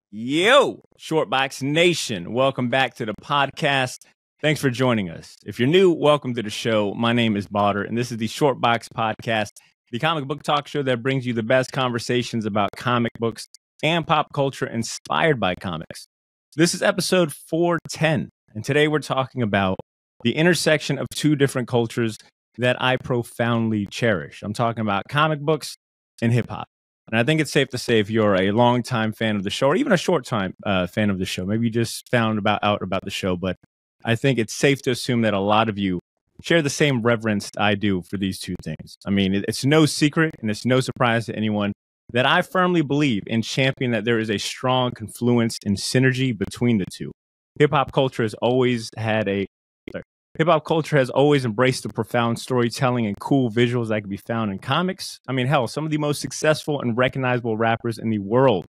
Yo, Shortbox Nation. Welcome back to the podcast. Thanks for joining us. If you're new, welcome to the show. My name is Badr, and this is the Shortbox Podcast, the comic book talk show that brings you the best conversations about comic books and pop culture inspired by comics. This is episode 410, and today we're talking about the intersection of two different cultures that I profoundly cherish. I'm talking about comic books and hip-hop. And I think it's safe to say if you're a longtime fan of the show, or even a short-time fan of the show, maybe you just found out about the show, but I think it's safe to assume that a lot of you share the same reverence I do for these two things. I mean, it's no secret, and it's no surprise to anyone that I firmly believe and champion that there is a strong confluence and synergy between the two. Hip-hop culture has always embraced the profound storytelling and cool visuals that can be found in comics. I mean, hell, some of the most successful and recognizable rappers in the world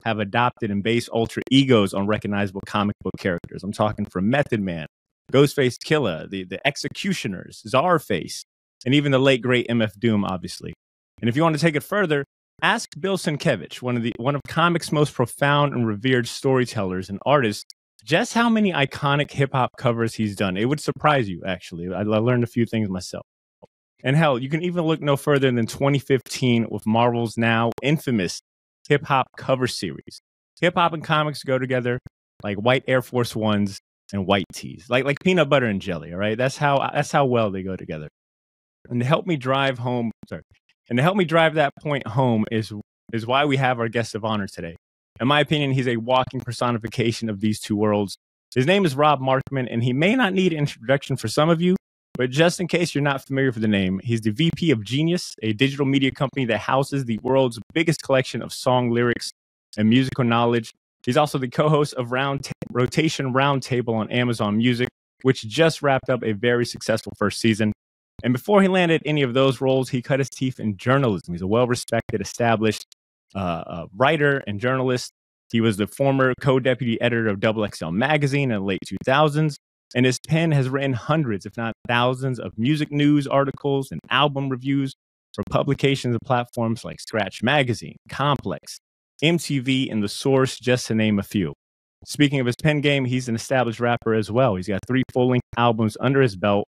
have adopted and based alter egos on recognizable comic book characters. I'm talking from Method Man, Ghostface Killah, the Executioners, Czarface, and even the late great MF Doom, obviously. And if you want to take it further, ask Bill Sienkiewicz, one of comics' most profound and revered storytellers and artists, just how many iconic hip-hop covers he's done. It would surprise you, actually. I learned a few things myself. And hell, you can even look no further than 2015 with Marvel's now infamous hip-hop cover series. Hip-hop and comics go together like white Air Force Ones and white tees, like peanut butter and jelly, all right? That's how well they go together. And to help me drive that point home is why we have our guest of honor today. In my opinion, he's a walking personification of these two worlds. His name is Rob Markman, and he may not need an introduction for some of you, but just in case you're not familiar with the name, he's the VP of Genius, a digital media company that houses the world's biggest collection of song lyrics and musical knowledge. He's also the co-host of Rotation Roundtable on Amazon Music, which just wrapped up a very successful first season. And before he landed any of those roles, he cut his teeth in journalism. He's a well-respected, established writer and journalist. He was the former co-deputy editor of XXL magazine in the late 2000s, and his pen has written hundreds, if not thousands, of music news articles and album reviews for publications and platforms like Scratch Magazine, Complex, MTV, and The Source, just to name a few. Speaking of his pen game, he's an established rapper as well. He's got 3 full-length albums under his belt,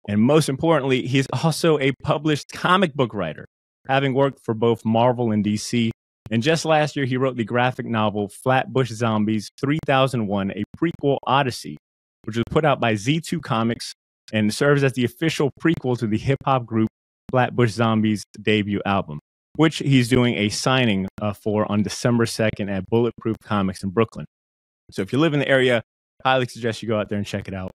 and most importantly, he's also a published comic book writer, having worked for both Marvel and DC. And just last year, he wrote the graphic novel Flatbush Zombies 3001, a prequel odyssey, which was put out by Z2 Comics and serves as the official prequel to the hip-hop group Flatbush Zombies' debut album, which he's doing a signing for on December 2nd at Bulletproof Comics in Brooklyn. So if you live in the area, I highly suggest you go out there and check it out.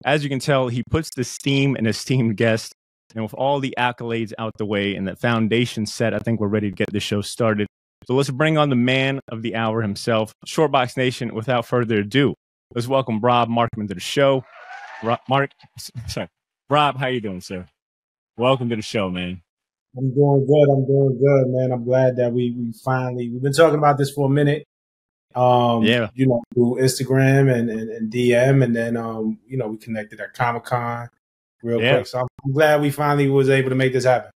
As you can tell, he puts the steam and esteemed guest, and with all the accolades out the way and the foundation set, I think we're ready to get this show started. So let's bring on the man of the hour himself, Shortbox Nation. Without further ado, let's welcome Rob Markman to the show. Rob, how you doing, sir? Welcome to the show, man. I'm doing good, man. I'm glad that we've been talking about this for a minute. Through Instagram and DM, and then we connected at Comic-Con real quick. So I'm glad we finally was able to make this happen.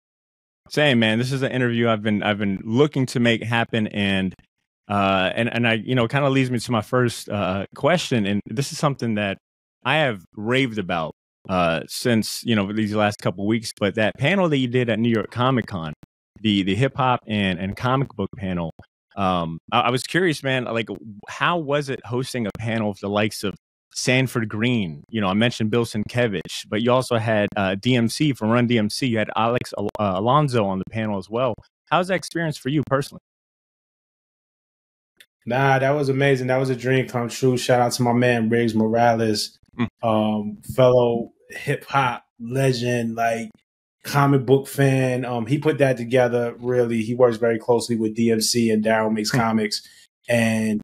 Same, man. This is an interview I've been looking to make happen, and I kind of leads me to my first question, and this is something that I have raved about since these last couple of weeks. But that panel that you did at New York Comic-Con, the hip hop and comic book panel, I was curious, man. Like, how was it hosting a panel of the likes of Sanford Green? I mentioned Bill Sienkiewicz, but you also had DMC from Run DMC. You had Alex Alonso on the panel as well. How's that experience for you personally? Nah, that was amazing. That was a dream come true. Shout out to my man Riggs Morales, fellow hip hop legend, like comic book fan. He put that together. Really, he works very closely with DMC and Daryl Makes Comics, and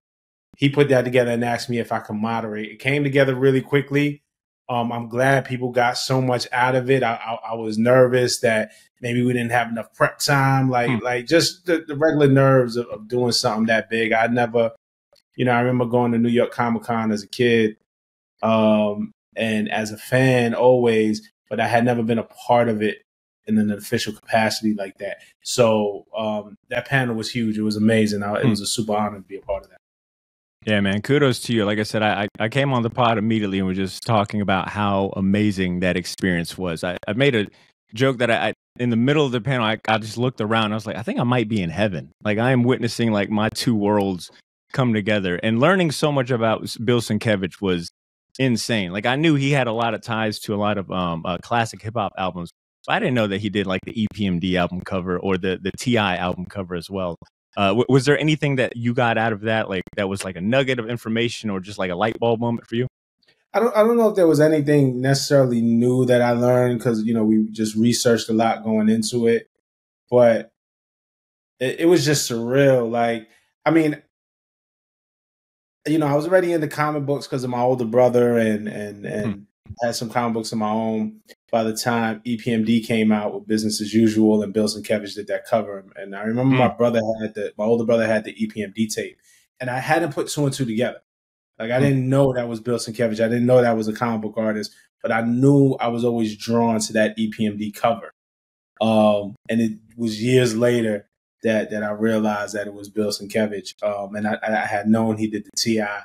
he put that together and asked me if I could moderate. It came together really quickly. I'm glad people got so much out of it. I was nervous that maybe we didn't have enough prep time, like just the regular nerves of doing something that big. I never, I remember going to New York Comic-Con as a kid, and as a fan always, but I had never been a part of it in an official capacity like that. So that panel was huge. It was amazing. It was a super honor to be a part of that. Yeah, man. Kudos to you. Like I said, I came on the pod immediately and was just talking about how amazing that experience was. I made a joke that I in the middle of the panel, I just looked around. I was like, I think I might be in heaven. Like I am witnessing like my two worlds come together, and learning so much about Bill Sienkiewicz was insane. Like I knew he had a lot of ties to a lot of classic hip hop albums, but I didn't know that he did like the EPMD album cover or the T.I. album cover as well. Was there anything that you got out of that, like that was like a nugget of information or just like a light bulb moment for you? I don't know if there was anything necessarily new that I learned because, you know, we just researched a lot going into it, but it was just surreal. Like, I mean, you know, I was already into comic books because of my older brother and had some comic books of my own by the time EPMD came out with Business as Usual and Bill Sienkiewicz did that cover. And I remember my older brother had the EPMD tape, and I hadn't put two and two together. Like I didn't know that was Bill Sienkiewicz. I didn't know that was a comic book artist, but I knew I was always drawn to that EPMD cover. And it was years later that I realized that it was Bill Sienkiewicz. And I had known he did the T.I.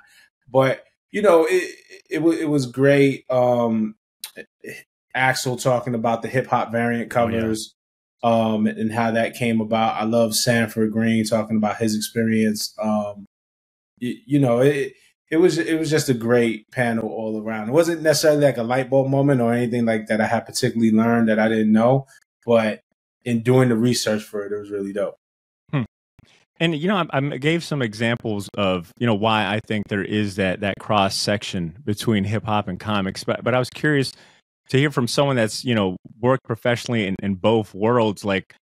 But, you know, it was great. Axel talking about the hip hop variant covers and how that came about. I love Sanford Green talking about his experience. You know, it was just a great panel all around. It wasn't necessarily like a light bulb moment or anything like that I had particularly learned that I didn't know, but in doing the research for it, it was really dope. And, you know, I gave some examples of, you know, why I think there is that cross section between hip hop and comics. But I was curious to hear from someone that's, you know, worked professionally in both worlds. Like,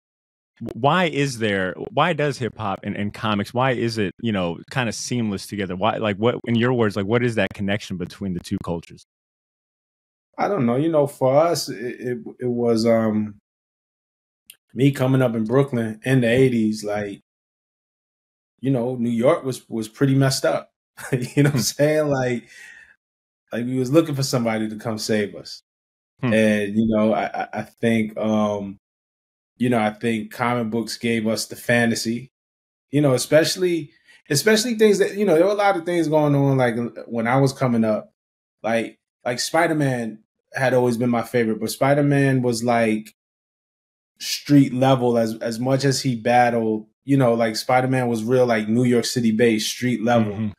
why does hip hop and comics, why is it, you know, kind of seamless together? Why, like, what, in your words, like, what is that connection between the two cultures? I don't know. You know, for us, it was me coming up in Brooklyn in the 80s, like, you know, New York was pretty messed up. You know what I'm saying? Like we was looking for somebody to come save us. And, you know, I think, you know, I think comic books gave us the fantasy, you know, especially things that, you know, there were a lot of things going on. Like when I was coming up, like Spider-Man had always been my favorite, but Spider-Man was like street level as much as he battled, you know, like Spider-Man was real, like New York City based street level.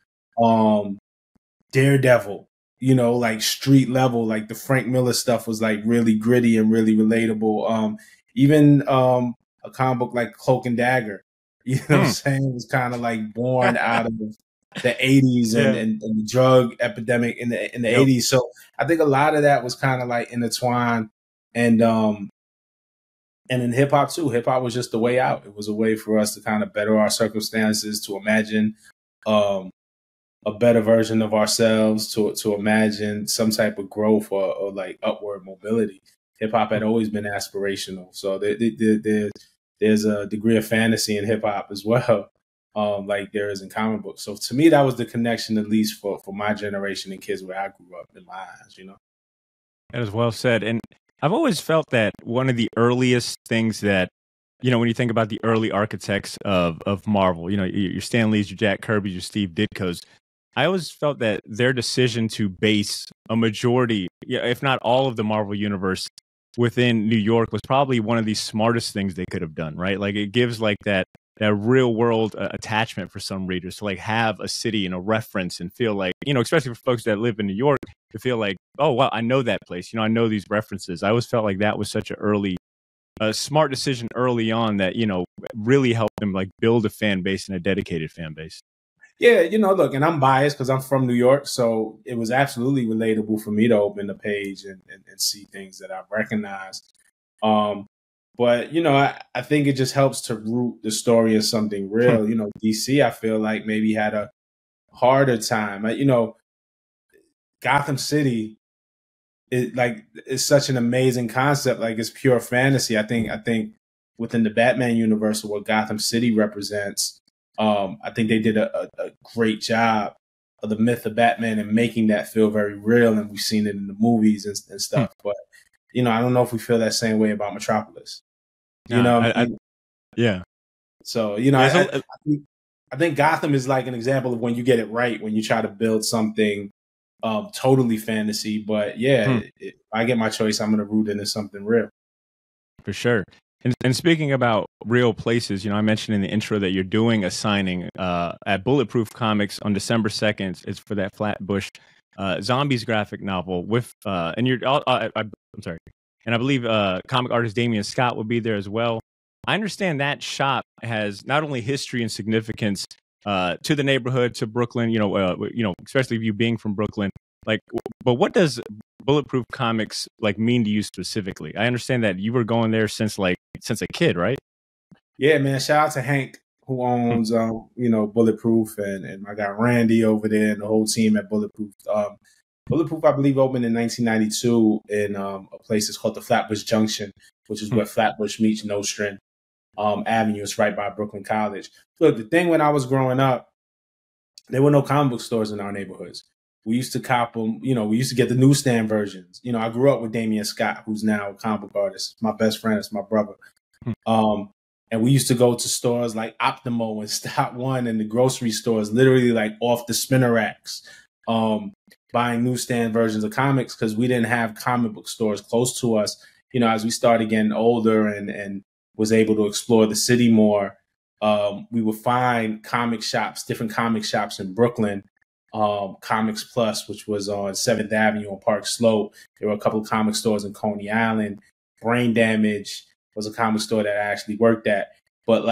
Daredevil, you know, like street level, like the Frank Miller stuff was like really gritty and really relatable. Even a comic book like Cloak and Dagger, you know what I'm saying, was kind of like born out of the 80s and the drug epidemic in the 80s. So I think a lot of that was kind of like intertwined. And in hip hop too, hip hop was just the way out. It was a way for us to kind of better our circumstances, to imagine a better version of ourselves, to imagine some type of growth or like upward mobility. Hip hop had always been aspirational. So there's a degree of fantasy in hip hop as well, like there is in comic books. So to me, that was the connection, at least for my generation and kids where I grew up, in my eyes, you know? That is well said. And I've always felt that one of the earliest things that, you know, when you think about the early architects of Marvel, you know, your Stan Lees, your Jack Kirby's, your Steve Ditko's, I always felt that their decision to base a majority, if not all of the Marvel universe within New York was probably one of the smartest things they could have done, right? Like it gives like that real world attachment for some readers to like have a city and a reference and feel like, you know, especially for folks that live in New York, to feel like, oh, wow, I know that place. You know, I know these references. I always felt like that was such a smart decision early on that, you know, really helped them like build a fan base and a dedicated fan base. Yeah, you know, look, and I'm biased because I'm from New York, so it was absolutely relatable for me to open the page and see things that I recognized. But, you know, I think it just helps to root the story in something real. You know, DC, I feel like maybe had a harder time. You know, Gotham City is such an amazing concept. Like it's pure fantasy. I think within the Batman universe, what Gotham City represents, I think they did a great job of the myth of Batman and making that feel very real. And we've seen it in the movies and stuff. But I don't know if we feel that same way about Metropolis. You Nah, know what I mean? yeah. So, Yeah, I think Gotham is like an example of when you get it right, when you try to build something totally fantasy. But yeah, if I get my choice, I'm going to root into something real. for sure. And speaking about real places, I mentioned in the intro that you're doing a signing at Bulletproof Comics on December 2nd. It's for that Flatbush Zombies graphic novel with, and I'm sorry. And I believe comic artist Damion Scott will be there as well. I understand that shop has not only history and significance to the neighborhood, to Brooklyn, especially you being from Brooklyn. Like, but what does Bulletproof Comics mean to you specifically? I understand that you were going there since a kid, right? Yeah, man. Shout out to Hank, who owns Bulletproof, and I got Randy over there and the whole team at Bulletproof. Bulletproof, I believe, opened in 1992 in a place that's called the Flatbush Junction, which is where Flatbush meets Nostrand Avenue. It's right by Brooklyn College. Look, the thing when I was growing up, there were no comic book stores in our neighborhoods. We used to cop them, we used to get the newsstand versions. I grew up with Damion Scott, who's now a comic book artist. My best friend, it's my brother. And we used to go to stores like Optimo and Stop One and the grocery stores, literally like off the spinner racks, buying newsstand versions of comics because we didn't have comic book stores close to us. As we started getting older and was able to explore the city more, we would find different comic shops in Brooklyn. Comics Plus, which was on 7th Avenue on Park Slope. There were a couple of comic stores in Coney Island. Brain Damage was a comic store that I actually worked at. But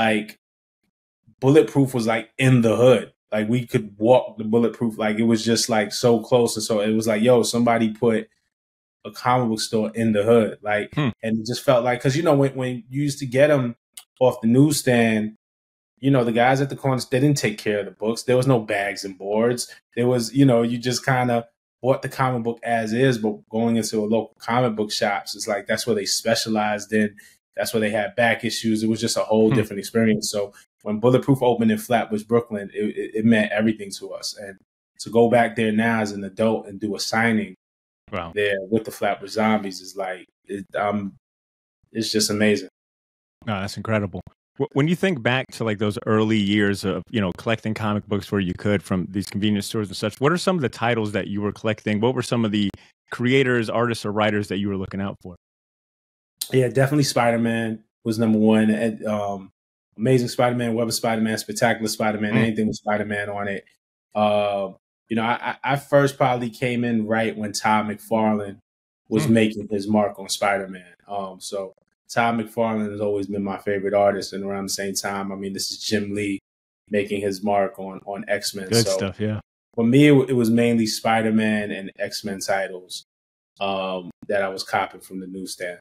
Bulletproof was in the hood. We could walk the Bulletproof. It was just so close. And so it was yo, somebody put a comic book store in the hood. And it just felt because, when you used to get them off the newsstand, the guys at the corners, they didn't take care of the books. There was no bags and boards. There was, you just kind of bought the comic book as is, but going into a local comic book shops, it's that's where they specialized in. That's where they had back issues. It was just a whole different experience. So when Bulletproof opened in Flatbush, Brooklyn, it meant everything to us. And to go back there now as an adult and do a signing there with the Flatbush Zombies is it's just amazing. No, that's incredible. When you think back to those early years of, collecting comic books where you could from these convenience stores and such, what are some of the titles that you were collecting? What were some of the creators, artists, or writers that you were looking out for? Yeah, definitely Spider-Man was number one. And, Amazing Spider-Man, Web of Spider-Man, Spectacular Spider-Man, anything with Spider-Man on it. I first probably came in right when Todd McFarlane was making his mark on Spider-Man. So Todd McFarlane has always been my favorite artist. And around the same time, this is Jim Lee making his mark on X-Men. Good stuff, yeah. For me, it was mainly Spider-Man and X-Men titles that I was copying from the newsstand.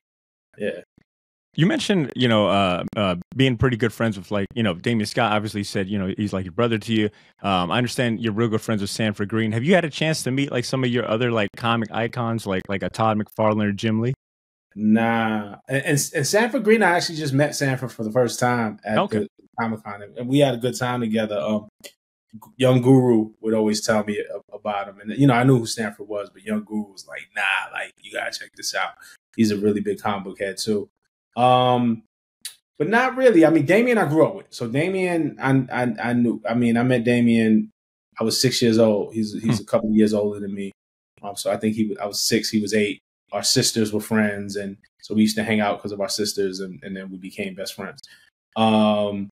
Yeah. You mentioned, being pretty good friends with Damion Scott obviously said, he's like your brother to you. I understand you're real good friends with Sanford Green. Have you had a chance to meet some of your other comic icons like a Todd McFarlane or Jim Lee? Nah. And Sanford Green, I actually just met Sanford for the first time at the Comic-Con. And we had a good time together. Young Guru would always tell me about him. And, I knew who Sanford was, but Young Guru was nah, you got to check this out. He's a really big comic book head, too. But not really. Damion I grew up with. So Damion, I knew. I met Damion. I was 6 years old. He's a couple of years older than me. So I think I was 6. He was 8. Our sisters were friends, and so we used to hang out because of our sisters, and then we became best friends. I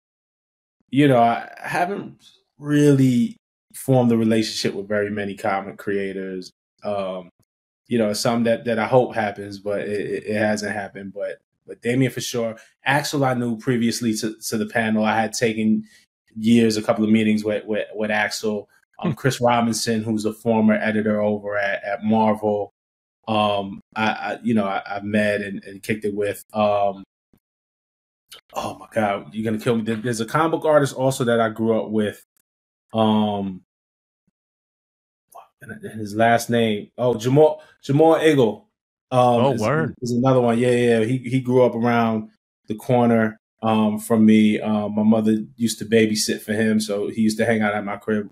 haven't really formed a relationship with very many comic creators. Some that I hope happens, but it hasn't happened. But Damion for sure. Axel I knew previously to the panel. I had taken a couple of meetings with Axel. Chris Robinson, who's a former editor over at Marvel. I've met and kicked it with. Oh my God, you're gonna kill me. There's a comic book artist also that I grew up with. And his last name, Jamal Eagle. Word. Is another one. Yeah. He grew up around the corner from me. My mother used to babysit for him, so he used to hang out at my crib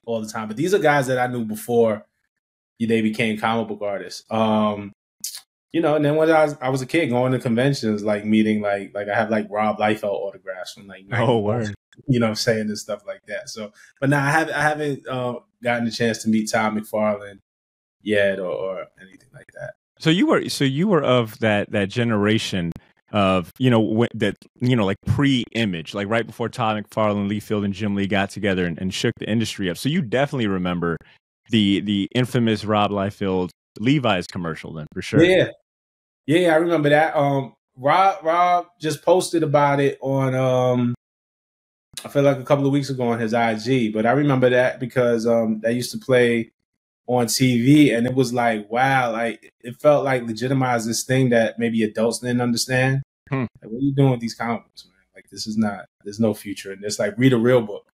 all the time. But these are guys that I knew before they became comic book artists. and then when I was a kid going to conventions, like meeting like I have like Rob Liefeld autographs from like Oh, 91, word. saying and stuff like that. So, but now I haven't gotten a chance to meet Todd McFarlane yet or anything like that. So you were of that generation of like pre-Image, like right before Todd McFarlane, Lee Field, and Jim Lee got together and shook the industry up. So you definitely remember the infamous Rob Liefeld Levi's commercial, then, for sure. Yeah, I remember that. Rob just posted about it on I feel like a couple of weeks ago on his IG, but I remember that because that used to play on TV, and it was like, wow, like it felt like legitimized this thing that maybe adults didn't understand. Like, what are you doing with these comic books, man? Like, there's no future in this. Like, read a real book.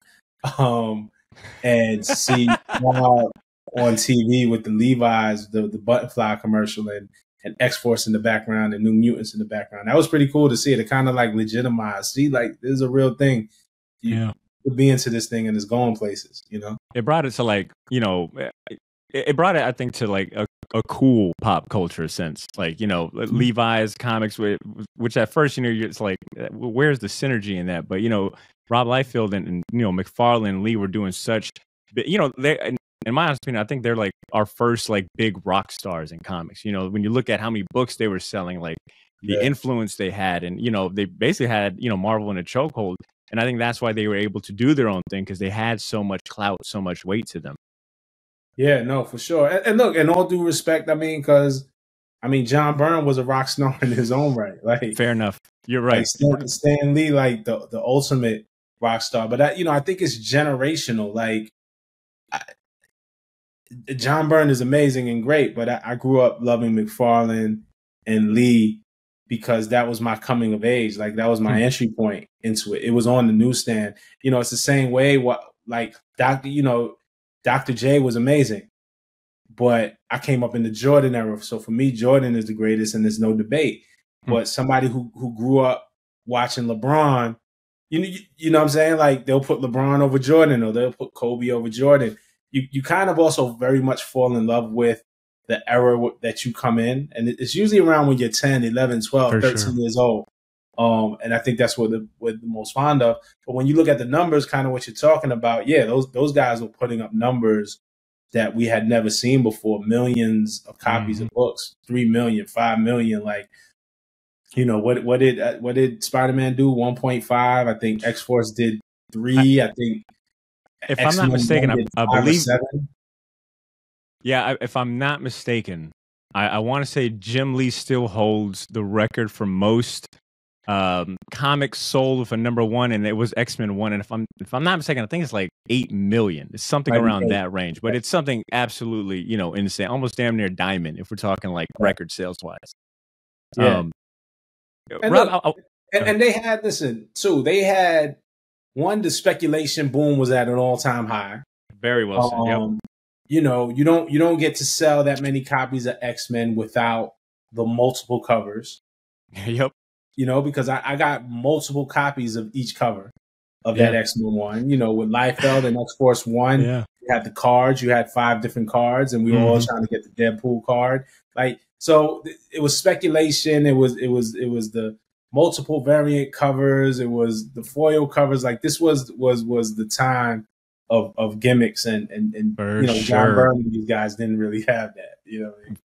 And see Rob on TV with the Levi's, the Buttonfly commercial, and X-Force in the background and New Mutants in the background. That was pretty cool to see it. It kind of like legitimized. See, like, this is a real thing. You be into this thing and it's going places, It brought it to like, it brought it, I think, to like a cool pop culture sense. Like, Levi's comics, which at first, it's like, where's the synergy in that? But, Rob Liefeld and McFarlane and Lee were doing such, they, in my opinion, I think they're like our first like big rock stars in comics. When you look at how many books they were selling, like the influence they had, and, they basically had, Marvel in a chokehold. And I think that's why they were able to do their own thing, because they had so much clout, so much weight to them. Yeah, no, for sure. And look, in all due respect, because John Byrne was a rock star in his own right. Like, fair enough. You're right. Like Stan Lee, like the ultimate rock star. But I think it's generational. Like, John Byrne is amazing and great, but I grew up loving McFarlane and Lee because that was my coming of age. Like, that was my entry point into it. It was on the newsstand. It's the same way. Like Dr. J was amazing, but I came up in the Jordan era. So for me, Jordan is the greatest, and there's no debate. But somebody who grew up watching LeBron, you know what I'm saying? Like, they'll put LeBron over Jordan, or they'll put Kobe over Jordan. You kind of also very much fall in love with the era that you come in. And it's usually around when you're 10, 11, 12, 13 years old. And I think that's what we're the most fond of. But when you look at the numbers, kind of what you're talking about, yeah, those guys were putting up numbers that we had never seen before. Millions of copies of books, 3 million, 5 million. Like, what did Spider-Man do? 1.5. I think X-Force did 3. I think, if I'm not mistaken, I believe. Yeah, if I'm not mistaken, I want to say Jim Lee still holds the record for most comics sold for #1, and it was X-Men 1. And if I'm not mistaken, I think it's like 8 million. It's something around that range, but it's something absolutely, insane, almost damn near diamond if we're talking like record sales wise. Yeah. And they had, listen, too, they had the speculation boom was at an all-time high. Very well said. Yep. You don't get to sell that many copies of X-Men without the multiple covers. Yep. Because I got multiple copies of each cover of that X-Men 1. With Liefeld and X-Force 1, you had the cards. You had 5 different cards, and we were all trying to get the Deadpool card. Like, so it was speculation. It was the multiple variant covers. It was the foil covers. Like, this was the time of gimmicks, and John Byrne and these guys didn't really have that.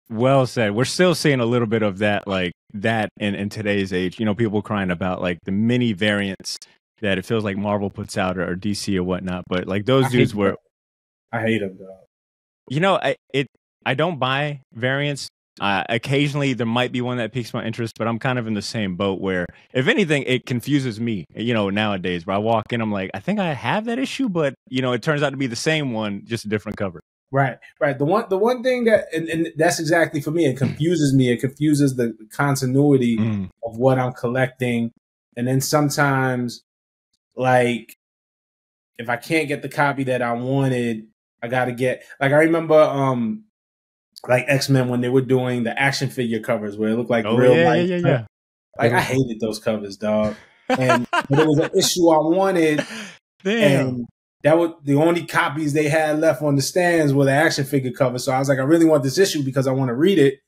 Well said. We're still seeing a little bit of that, like that in today's age. People crying about like the mini variants that it feels like Marvel puts out, or DC or whatnot. But like those dudes were. I hate them, though. I don't buy variants. Occasionally there might be one that piques my interest, but I'm kind of in the same boat where, if anything, it confuses me, nowadays, where I walk in, I'm like, I think I have that issue, but it turns out to be the same one, just a different cover. Right. The one thing that, and that's exactly for me, it confuses me. It confuses the continuity of what I'm collecting. And then sometimes, like, if I can't get the copy that I wanted, I got to get, like, I remember, like X-Men when they were doing the action figure covers where it looked like real life. Yeah. Like, I hated those covers, dog. And there was an issue I wanted. Damn. And that was the only copies they had left on the stands were the action figure covers. So I was like, I really want this issue because I want to read it.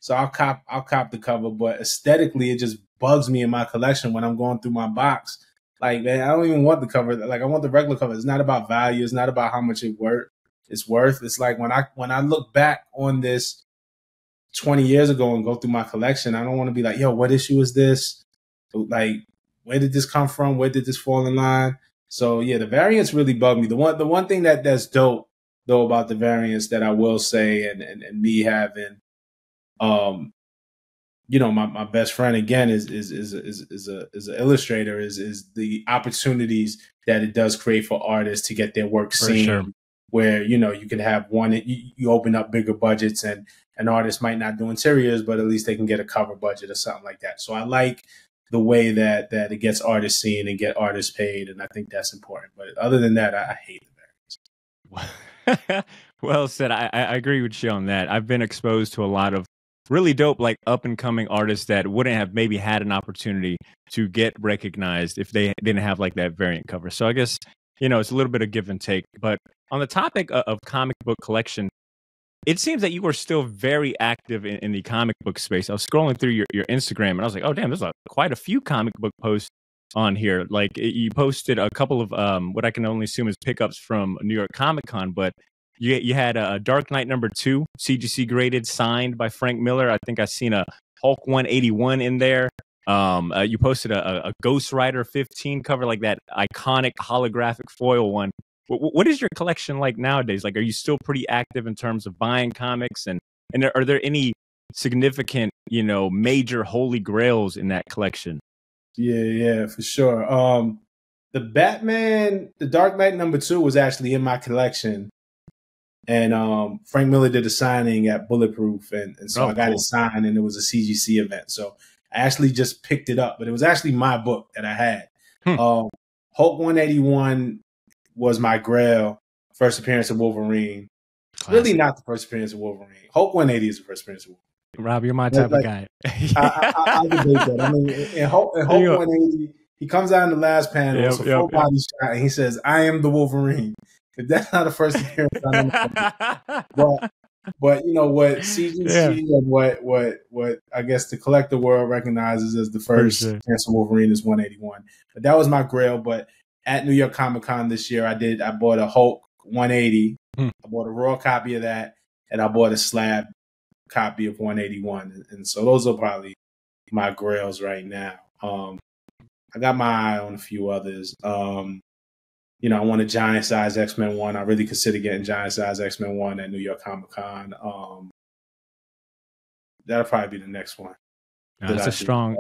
So I'll cop the cover, but aesthetically it just bugs me in my collection when I'm going through my box. Like, man, I don't even want the cover. Like, I want the regular cover. It's not about value. It's not about how much it's worth. It's like when I look back on this 20 years ago and go through my collection, I don't want to be like, yo, what issue is this? Like, where did this come from? Where did this fall in line? So yeah, the variants really bug me. The one thing that's dope though about the variants that I will say, and me having, you know, my best friend again is an illustrator, is the opportunities that it does create for artists to get their work seen. Sure. Where, you know, you can have you open up bigger budgets, and an artist might not do interiors, but at least they can get a cover budget or something like that. So I like the way that it gets artists seen and get artists paid, and I think that's important. But other than that, I hate the variants. Well said. I agree with you on that. I've been exposed to a lot of really dope, like up and coming artists that wouldn't have maybe had an opportunity to get recognized if they didn't have like that variant cover. So I guess, you know, it's a little bit of give and take. But on the topic of comic book collection, it seems that you are still very active in the comic book space. I was scrolling through your Instagram and I was like, oh, damn, there's quite a few comic book posts on here. Like you posted a couple of what I can only assume is pickups from New York Comic Con, but you had a Dark Knight #2 CGC graded, signed by Frank Miller. I think I seen a Hulk 181 in there. You posted a Ghost Rider 15 cover, like that iconic holographic foil one. What is your collection like nowadays? Like, are you still pretty active in terms of buying comics? And are there any significant, you know, major holy grails in that collection? Yeah, for sure. The Dark Knight #2 was actually in my collection. And Frank Miller did a signing at Bulletproof, and so I got it signed, and it was a CGC event. So I actually just picked it up, but it was actually my book that I had. Hulk 181 was my grail, first appearance of Wolverine. Classic. Really not the first appearance of Wolverine. Hulk 180 is the first appearance of Wolverine. Rob, you're my type of guy. I'll debate that. I mean, in Hulk 180, he comes out in the last panel, it's a full body shot, and he says, "I am the Wolverine." If that's not a first appearance, I don't know. But you know what CGC and what I guess the collector world recognizes as the first appearance of Wolverine is 181. But that was my grail. But at New York Comic Con this year, I bought a Hulk 180. I bought a raw copy of that, and I bought a slab copy of 181. And so those are probably my grails right now. I got my eye on a few others. You know, I want a giant size X-Men 1. I really consider getting giant size X-Men 1 at New York Comic Con. That'll probably be the next one. That's a strong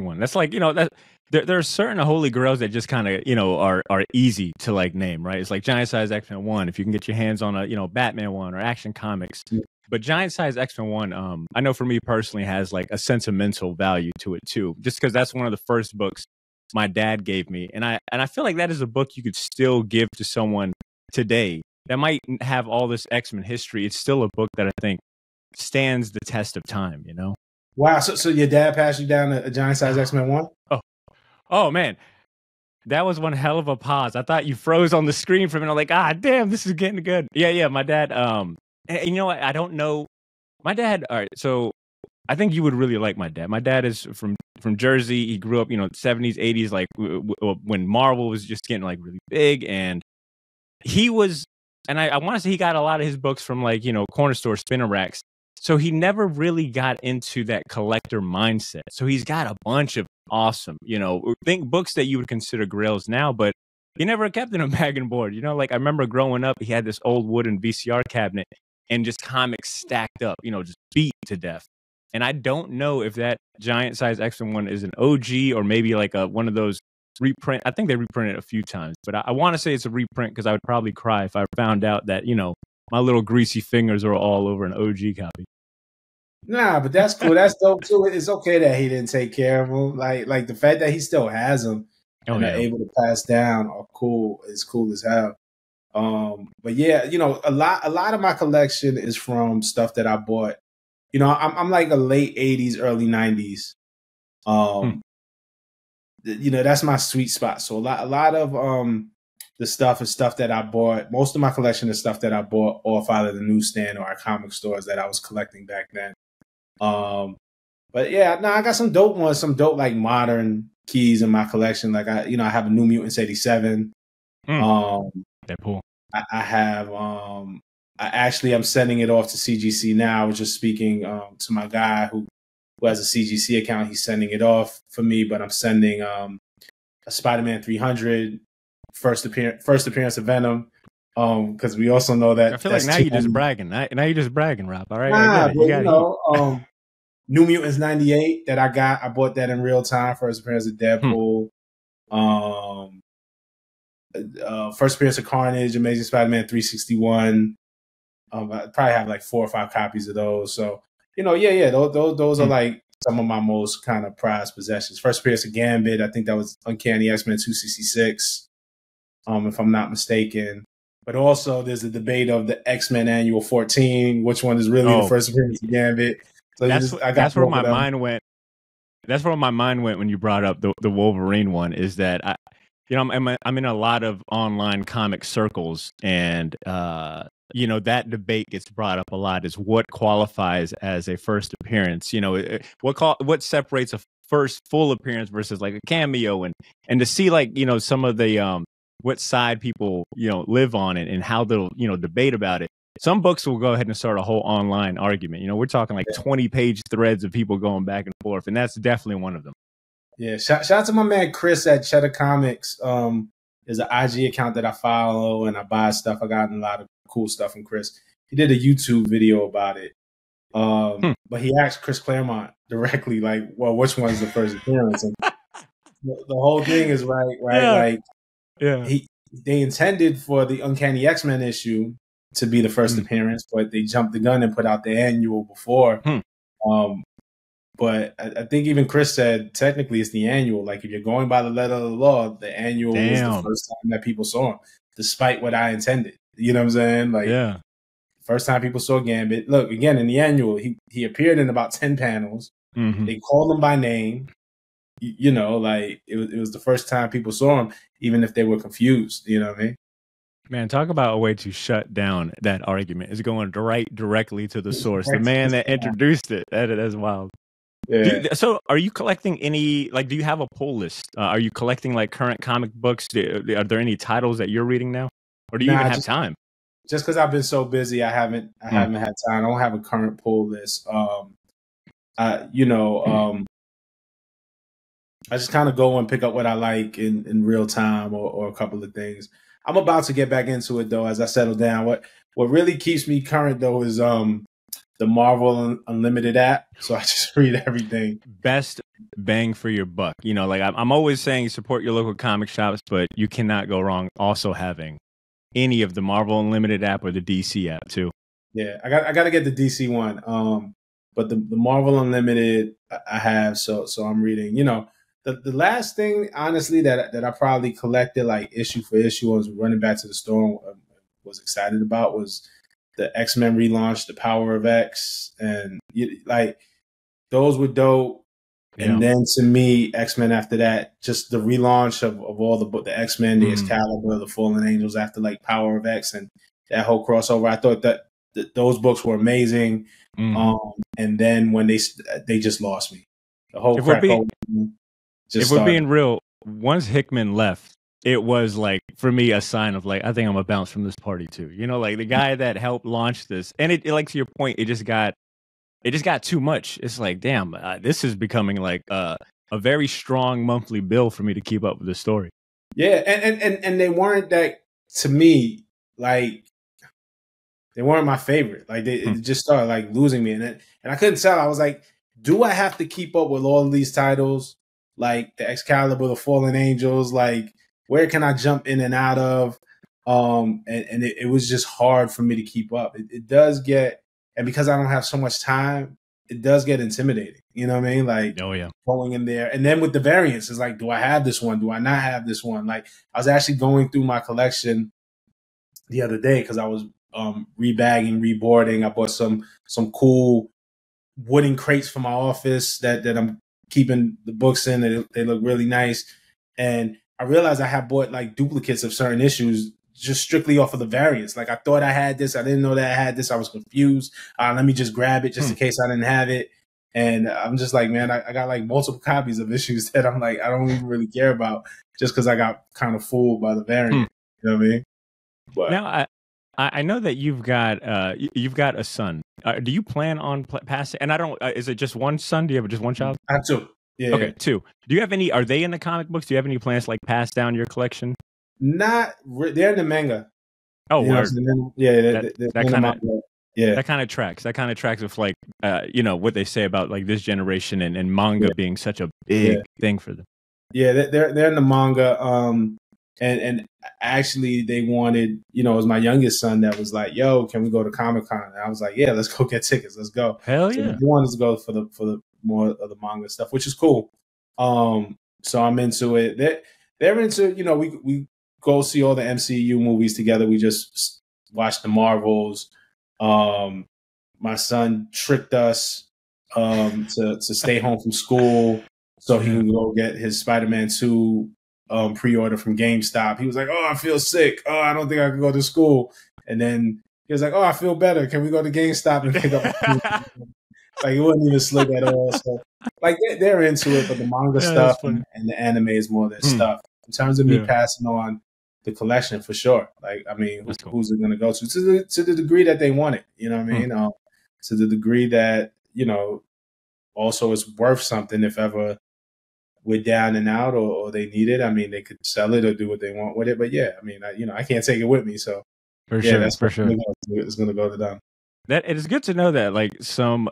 one. That's like, you know, that there are certain holy grails that just kind of, you know, are easy to like name, right? It's like giant size X-Men 1 if you can get your hands on a, you know, Batman 1 or Action Comics. Yeah. But giant size X-Men 1, I know for me personally has like a sentimental value to it too, just because that's one of the first books my dad gave me, and I feel like that is a book you could still give to someone today that might have all this X-Men history. It's still a book that I think stands the test of time, you know? Wow. So your dad passed you down a giant size X-Men 1? Oh man, that was one hell of a pause. I thought you froze on the screen for a minute. I'm like, damn, this is getting good. Yeah. My dad, and you know what? I don't know. My dad. All right, so I think you would really like my dad. My dad is from Jersey. He grew up, you know, 70s, 80s, like when Marvel was just getting like really big. And he was, and I want to say he got a lot of his books from like, you know, corner store spinner racks. So he never really got into that collector mindset. So he's got a bunch of awesome, you know, think books that you would consider grails now, but he never kept in a bag and board. You know, like I remember growing up, he had this old wooden VCR cabinet and just comics stacked up, you know, just beat to death. And I don't know if that giant size X-Men 1 is an OG or maybe like one of those reprint. I think they reprinted it a few times, but I want to say it's a reprint because I would probably cry if I found out that, you know, my little greasy fingers are all over an OG copy. Nah, but that's cool. That's dope too. It's okay that he didn't take care of them. Like the fact that he still has them and are able to pass down are cool. It's cool as hell. But yeah, you know, a lot of my collection is from stuff that I bought. You know, I'm like a late 80s, early 90s. You know, that's my sweet spot. So a lot of the stuff is stuff that I bought. Most of my collection is stuff that I bought off either the newsstand or our comic stores that I was collecting back then. But yeah, no, I got some dope ones, some dope like modern keys in my collection. Like I have a New Mutants 87. Deadpool. I have I'm sending it off to CGC now. I was just speaking to my guy who has a CGC account. He's sending it off for me, but I'm sending a Spider-Man 300 first appearance of Venom. Because we also know that I feel like now you're just bragging. Now you're just bragging, Rob. All right, nah, but New Mutants 98 that I bought that in real time. First appearance of Deadpool. First appearance of Carnage, Amazing Spider-Man 361. I probably have like 4 or 5 copies of those. So, those are like some of my most kind of prized possessions. First appearance of Gambit, I think that was Uncanny X-Men 266, if I'm not mistaken. But also there's a debate of the X-Men Annual 14, which one is really the first appearance of Gambit. So that's where my mind went. That's where my mind went when you brought up the Wolverine one, is that I'm in a lot of online comic circles, and that debate gets brought up a lot, is what qualifies as a first appearance. What separates a first full appearance versus like a cameo, and to see like some of the what side people live on it and how they'll debate about it. Some books will go ahead and start a whole online argument. We're talking like 20-page threads of people going back and forth, and that's definitely one of them. Yeah, shout out to my man Chris at Cheddar Comics. There's an IG account that I follow and I buy stuff. I got a lot of cool stuff from Chris. He did a YouTube video about it. But he asked Chris Claremont directly, like, well, which one's the first appearance? And the whole thing is right. They intended for the Uncanny X-Men issue to be the first appearance, but they jumped the gun and put out the annual before. But I think even Chris said technically it's the annual. Like if you're going by the letter of the law, the annual was the first time that people saw him, despite what I intended. You know what I'm saying? Like, first time people saw Gambit. Look, again, in the annual, he appeared in about 10 panels. They called him by name. Like it was the first time people saw him, even if they were confused. You know what I mean? Man, talk about a way to shut down that argument. It's going directly to the source. The man that introduced it. That's wild. Yeah. So are you collecting any, like, do you have a pull list? Are you collecting like current comic books? Are there any titles that you're reading now? Or do you even have time? Just because I've been so busy, I haven't had time. I don't have a current pull list. I just kind of go and pick up what I like in real time or a couple of things. I'm about to get back into it though as I settle down. What really keeps me current though is the Marvel Unlimited app. So I just read everything. Best bang for your buck. Like I'm always saying, support your local comic shops, but you cannot go wrong also having any of the Marvel Unlimited app or the DC app too. Yeah, I got to get the DC one. But the Marvel Unlimited I have, so I'm reading. The last thing, honestly, that I probably collected like issue for issue, was running back to the store and was excited about was the X-Men relaunch, The Power of X, and like those were dope. Yeah. And then to me, X-Men after that, just the relaunch of all the X-Men, the Excalibur, the Fallen Angels after like Power of X and that whole crossover. I thought that those books were amazing. And then when they just lost me. The whole If we're being real, once Hickman left, it was like, for me, a sign of like, I think I'm gonna bounce from this party too. Like the guy that helped launch this, and it like, to your point, it just got too much. It's like, damn, this is becoming like a very strong monthly bill for me to keep up with the story. Yeah, and they weren't that, to me, like they weren't my favorite. Like it just started like losing me, and I couldn't tell. I was like, do I have to keep up with all of these titles, like the Excalibur, the Fallen Angels, like? Where can I jump in and out of? And it was just hard for me to keep up. It does get, and because I don't have so much time, it does get intimidating. You know what I mean? Like, going in there. And then with the variants, it's like, do I have this one? Do I not have this one? Like, I was actually going through my collection the other day because I was rebagging, reboarding. I bought some cool wooden crates for my office that I'm keeping the books in. They look really nice. And I realized I had bought like duplicates of certain issues just strictly off of the variants. Like I thought I had this, I didn't know that I had this. I was confused. Let me just grab it just in case I didn't have it. And I'm just like, man, I got like multiple copies of issues that I'm like, I don't even really care about just because I got kind of fooled by the variant. You know what I mean? But now I know that you've got a son. Do you plan on passing? And I don't. Is it just one son? Do you have just one child? I have two. Yeah. Okay, two. Do you have any? Are they in the comic books? Do you have any plans to like pass down your collection? They're in the manga. Oh, word. Yeah, that kind of that kind of tracks. That kind of tracks with like you know what they say about like this generation and manga being such a big thing for them. Yeah, they're in the manga. And actually they wanted, you know, it was my youngest son that was like, "Yo, can we go to Comic-Con?" And I was like, "Yeah, let's go get tickets. Let's go." Hell so yeah! They wanted to go for the more of the manga stuff, which is cool. So I'm into it. They're into, you know, we go see all the MCU movies together. We just watched the Marvels. My son tricked us to stay home from school so he can go get his Spider-Man 2 pre-order from GameStop. He was like, "Oh, I feel sick. Oh, I don't think I can go to school." And then he was like, "Oh, I feel better. Can we go to GameStop and pick up?" Like, it wasn't even slick at all. So, like, they're into it, but the manga stuff and the anime is more their stuff. In terms of me passing on the collection, for sure. Like, I mean, who's it going to go to? To the degree that they want it, you know what I mean? To the degree that, you know, also it's worth something if ever we're down and out or they need it. I mean, they could sell it or do what they want with it. But yeah, I mean, I can't take it with me. So for sure, it's going to go to them. That it is good to know that like some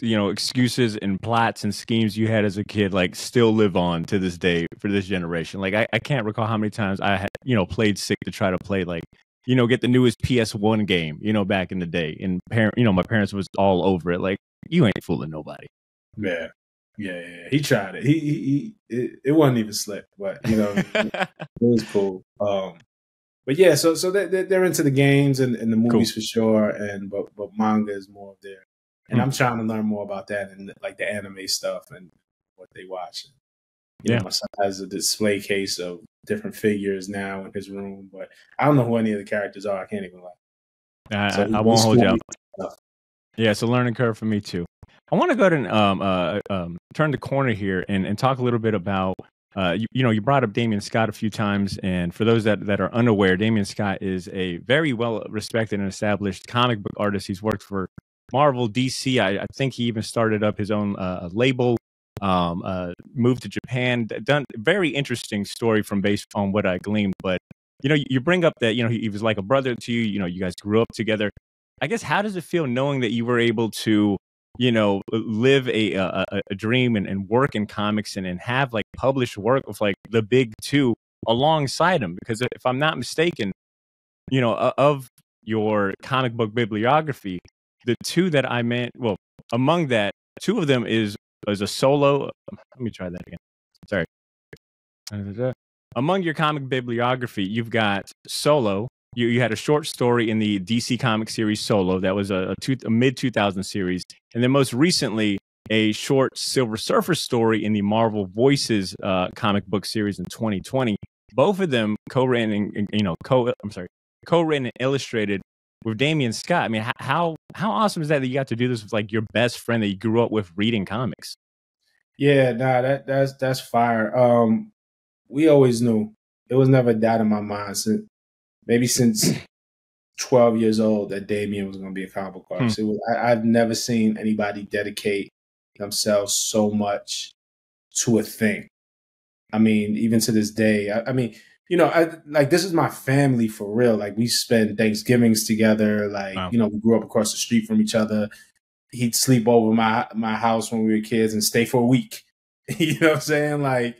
you know excuses and plots and schemes you had as a kid like still live on to this day for this generation. Like I can't recall how many times I had, you know, played sick to try to play like, you know, get the newest PS1 game, you know, back in the day. And my parents was all over it. Like, you ain't fooling nobody. Yeah. He tried it. It wasn't even slick, but you know, it was cool. But yeah, so they're into the games and the movies for sure, but manga is more of their. And I'm trying to learn more about that and like the anime stuff and what they watch. You know, my son has a display case of different figures now in his room, but I don't know who any of the characters are. I can't even lie. So I won't hold you up. Yeah, it's a learning curve for me too. I want to go ahead and turn the corner here and talk a little bit about. You brought up Damion Scott a few times, and for those that are unaware, Damion Scott is a very well respected and established comic book artist. He's worked for Marvel, DC. I think he even started up his own label. Moved to Japan. Done very interesting story from based on what I gleaned. But you know, you bring up that he was like a brother to you. You know, you guys grew up together. I guess how does it feel knowing that you were able to live a dream and work in comics and have like published work with like the big two alongside him? Because if I'm not mistaken, of your comic book bibliography, the two that I meant, well, among that, two of them is a solo. Let me try that again. Sorry. Among your comic bibliography, you've got Solo. You had a short story in the DC comic series Solo. That was a mid-2000 series. And then most recently, a short Silver Surfer story in the Marvel Voices comic book series in 2020. Both of them co-written and illustrated with Damion Scott. I mean, how awesome is that you got to do this with like your best friend that you grew up with reading comics? Yeah, that's fire. We always knew. It was never a doubt in my mind since 12 years old that Damion was going to be a comic book artist. I've never seen anybody dedicate themselves so much to a thing. I mean, even to this day, I mean, this is my family for real. Like, we spend Thanksgivings together. Like, wow. We grew up across the street from each other. He'd sleep over my house when we were kids and stay for a week. You know what I'm saying? Like,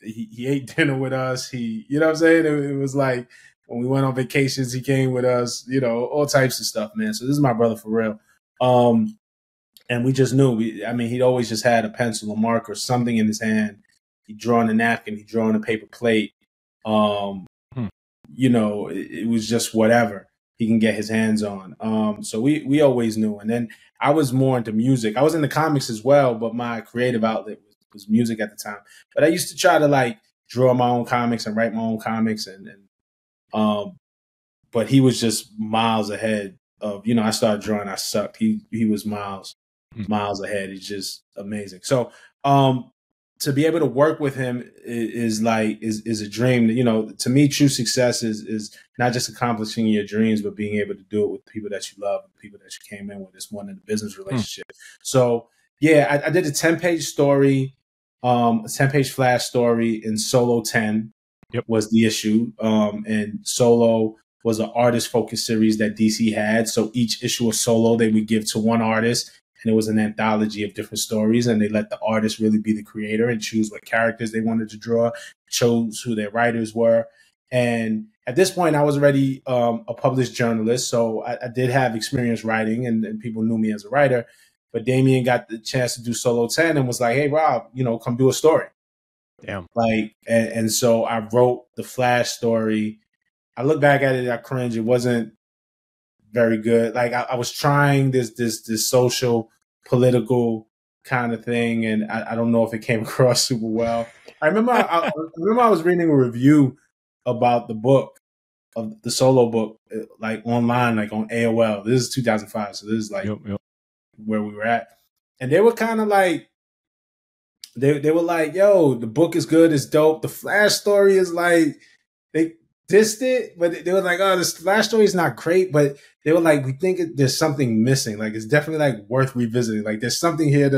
he ate dinner with us. You know what I'm saying? It was like when we went on vacations, he came with us, all types of stuff, man. So this is my brother for real. And we just knew, he'd always just had a pencil, a marker, something in his hand. He'd draw on a napkin, he'd draw on a paper plate. It was just whatever he can get his hands on. So we always knew. And then I was more into music. I was into comics as well, but my creative outlet was music at the time. But I used to try to like draw my own comics and write my own comics, but he was just miles ahead of, I started drawing, I sucked. He was miles ahead. He's just amazing. So to be able to work with him is a dream. To me, true success is not just accomplishing your dreams, but being able to do it with people that you love, people that you came in with. It's one in the business relationship. So yeah, I did a 10-page story, a 10-page flash story in Solo 10 was the issue. And Solo was an artist-focused series that DC had. So each issue of Solo, they would give to one artist, and it was an anthology of different stories, and they let the artist really be the creator and choose what characters they wanted to draw, chose who their writers were. And at this point, I was already a published journalist, so I did have experience writing, and people knew me as a writer. But Damion got the chance to do Solo 10 and was like, hey, Rob, come do a story. Damn. And so I wrote the Flash story. I look back at it, I cringe. It wasn't very good. Like I was trying this social, political kind of thing, and I don't know if it came across super well. I remember I was reading a review about the book, of the Solo book, like online, like on AOL. This is 2005, so this is like where we were at, and they were kind of like, they were like, yo, the book is good, it's dope. The Flash story is like, they dissed it, but they were like, oh, this Flash story is not great, but they were like, we think there's something missing. Like, it's definitely like worth revisiting. Like, there's something here,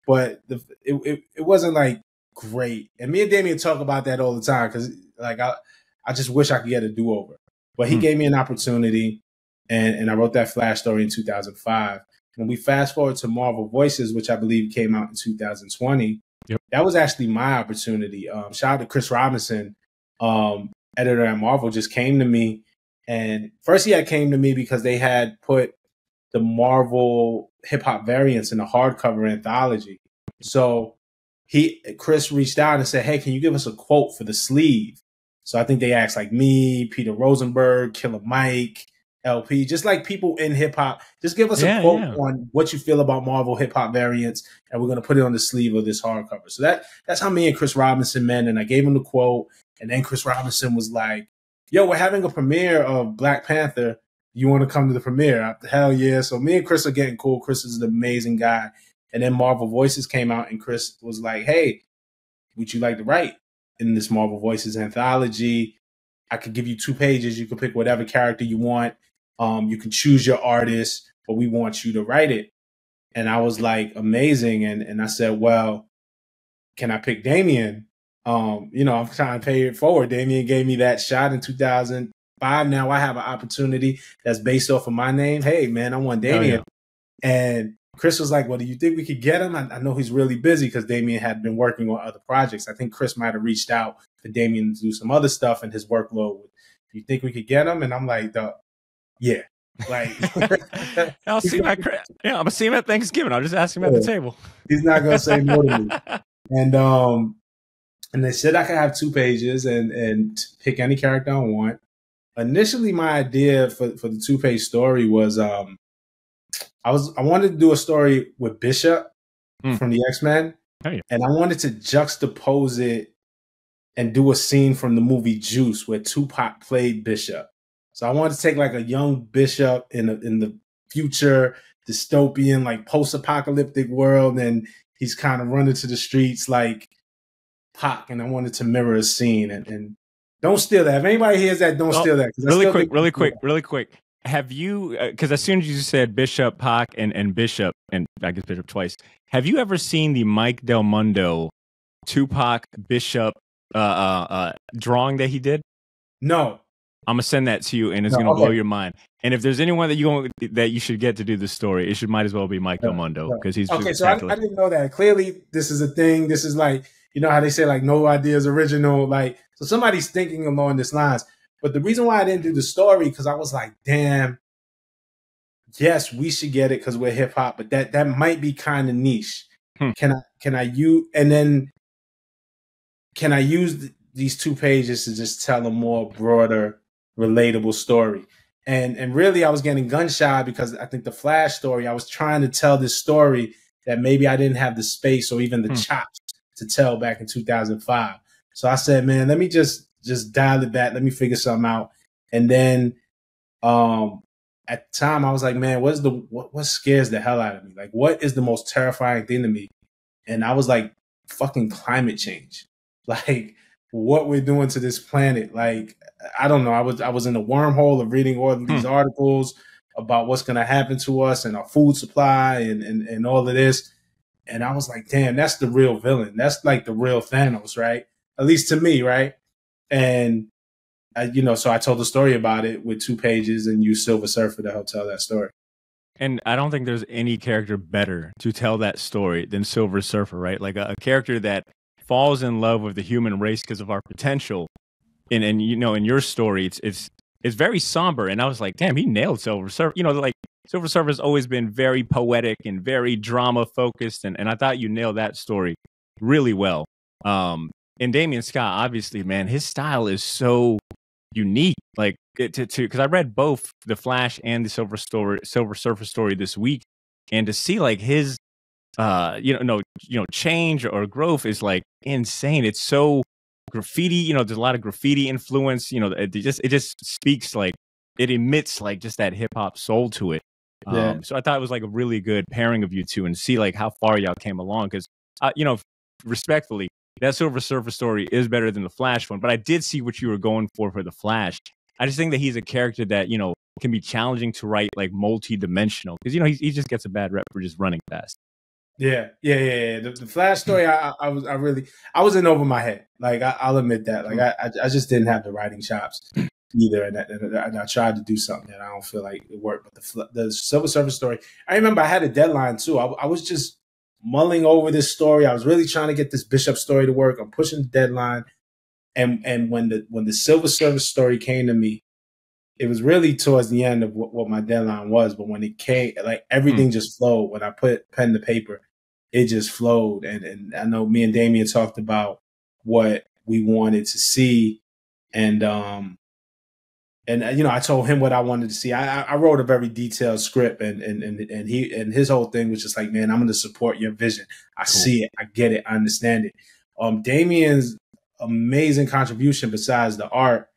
But it wasn't like great. And me and Damion talk about that all the time, because like I just wish I could get a do-over. But he gave me an opportunity, and I wrote that Flash story in 2005. When we fast forward to Marvel Voices, which I believe came out in 2020, that was actually my opportunity. Shout out to Chris Robinson, editor at Marvel, just came to me. And first he came to me because they had put the Marvel hip hop variants in a hardcover anthology. So Chris reached out and said, hey, can you give us a quote for the sleeve? So I think they asked like me, Peter Rosenberg, Killer Mike, LP, just like people in hip hop, just give us a quote on what you feel about Marvel hip hop variants, and we're going to put it on the sleeve of this hardcover. So that's how me and Chris Robinson met, and I gave him the quote, and then Chris Robinson was like, yo, we're having a premiere of Black Panther. You want to come to the premiere? Hell yeah. So me and Chris are getting cool. Chris is an amazing guy. And then Marvel Voices came out, and Chris was like, hey, would you like to write in this Marvel Voices anthology? I could give you 2 pages. You can pick whatever character you want. You can choose your artist, but we want you to write it. And I was like, amazing. And I said, well, can I pick Damion? I'm trying to pay it forward. Damion gave me that shot in 2005. Now I have an opportunity that's based off of my name. Hey, man, I want Damion. Oh, yeah. And Chris was like, well, do you think we could get him? I know he's really busy because Damion had been working on other projects. I think Chris might have reached out to Damion to do some other stuff, and his workload. Do you think we could get him? And I'm like, yeah. Like, I'll see him I'm gonna see him at Thanksgiving. I'll just ask him at the table. He's not gonna say no to me. And they said I could have 2 pages and pick any character I want. Initially, my idea for the 2-page story was I wanted to do a story with Bishop from the X-Men, and I wanted to juxtapose it and do a scene from the movie Juice where Tupac played Bishop. So I wanted to take like a young Bishop in the future dystopian, like post-apocalyptic world, and he's kind of running to the streets like Pac, and I wanted to mirror a scene. And don't steal that. If anybody hears that, don't steal that. Really quick. Have you, because as soon as you said Bishop, Pac, and Bishop, and I guess Bishop twice, have you ever seen the Mike Del Mundo Tupac Bishop drawing that he did? No. I'm gonna send that to you, and it's gonna blow your mind. And if there's anyone that you should get to do this story, might as well be Mike Del Mundo, because he's okay. So I didn't know that. Clearly, this is a thing. This is like, you know how they say like no idea is original. Like, so somebody's thinking along this lines. But the reason why I didn't do the story, because I was like, damn, yes, we should get it because we're hip hop, but that might be kind of niche. Can I use these 2 pages to just tell a more broader, relatable story? And really, I was getting gun shy because I think the Flash story, I was trying to tell this story that maybe I didn't have the space or even the chops to tell back in 2005. So I said, man, let me just dial it back. Let me figure something out. And then at the time I was like, man, what scares the hell out of me? Like, what is the most terrifying thing to me? And I was like, fucking climate change. Like, what we're doing to this planet. Like, I don't know. I was in the wormhole of reading all of these articles about what's going to happen to us and our food supply and all of this. And I was like, damn, that's the real villain. That's like the real Thanos, right? At least to me, right? And, so I told the story about it with 2 pages and used Silver Surfer to help tell that story. And I don't think there's any character better to tell that story than Silver Surfer, right? Like a character that falls in love with the human race because of our potential. And in your story, it's very somber. And I was like, damn, he nailed Silver Surfer. Like Silver Surfer has always been very poetic and very drama focused. And I thought you nailed that story really well. And Damion Scott, obviously, man, his style is so unique. Like because I read both the Flash and the Silver Surfer story this week, and to see like his change or growth is like insane. It's so graffiti, there's a lot of graffiti influence, it just speaks like it emits like just that hip hop soul to it. So I thought it was like a really good pairing of you two, and see like how far y'all came along, because respectfully, that Silver Surfer story is better than the Flash one, but I did see what you were going for the Flash. I just think that he's a character that can be challenging to write, like multi-dimensional, because he just gets a bad rep for just running fast. Yeah. The Flash story, I was in over my head. Like I'll admit that. Like I just didn't have the writing chops either, and I tried to do something that I don't feel like it worked. But the Silver Surfer story, I remember I had a deadline too. I was just mulling over this story. I was really trying to get this Bishop story to work. I'm pushing the deadline, and when the Silver Surfer story came to me, it was really towards the end of what my deadline was. But when it came, like everything just flowed. When I put pen to paper, it just flowed. And I know me and Damion talked about what we wanted to see. And I told him what I wanted to see. I wrote a very detailed script, and his whole thing was just like, man, I'm going to support your vision. I see it. I get it. I understand it. Damion's amazing contribution besides the art.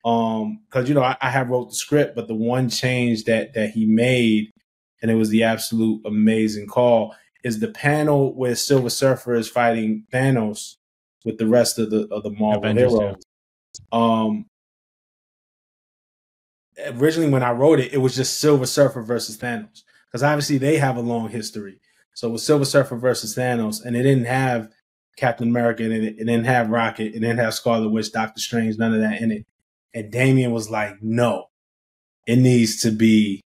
Cause I have wrote the script, but the one change that he made, and it was the absolute amazing call, is the panel where Silver Surfer is fighting Thanos with the rest of the Marvel Avengers, heroes. Yeah. Originally when I wrote it, it was just Silver Surfer versus Thanos, because obviously they have a long history. So it was Silver Surfer versus Thanos, and it didn't have Captain America in it. It didn't have Rocket. It didn't have Scarlet Witch, Doctor Strange, none of that in it. And Damion was like, no, it needs to be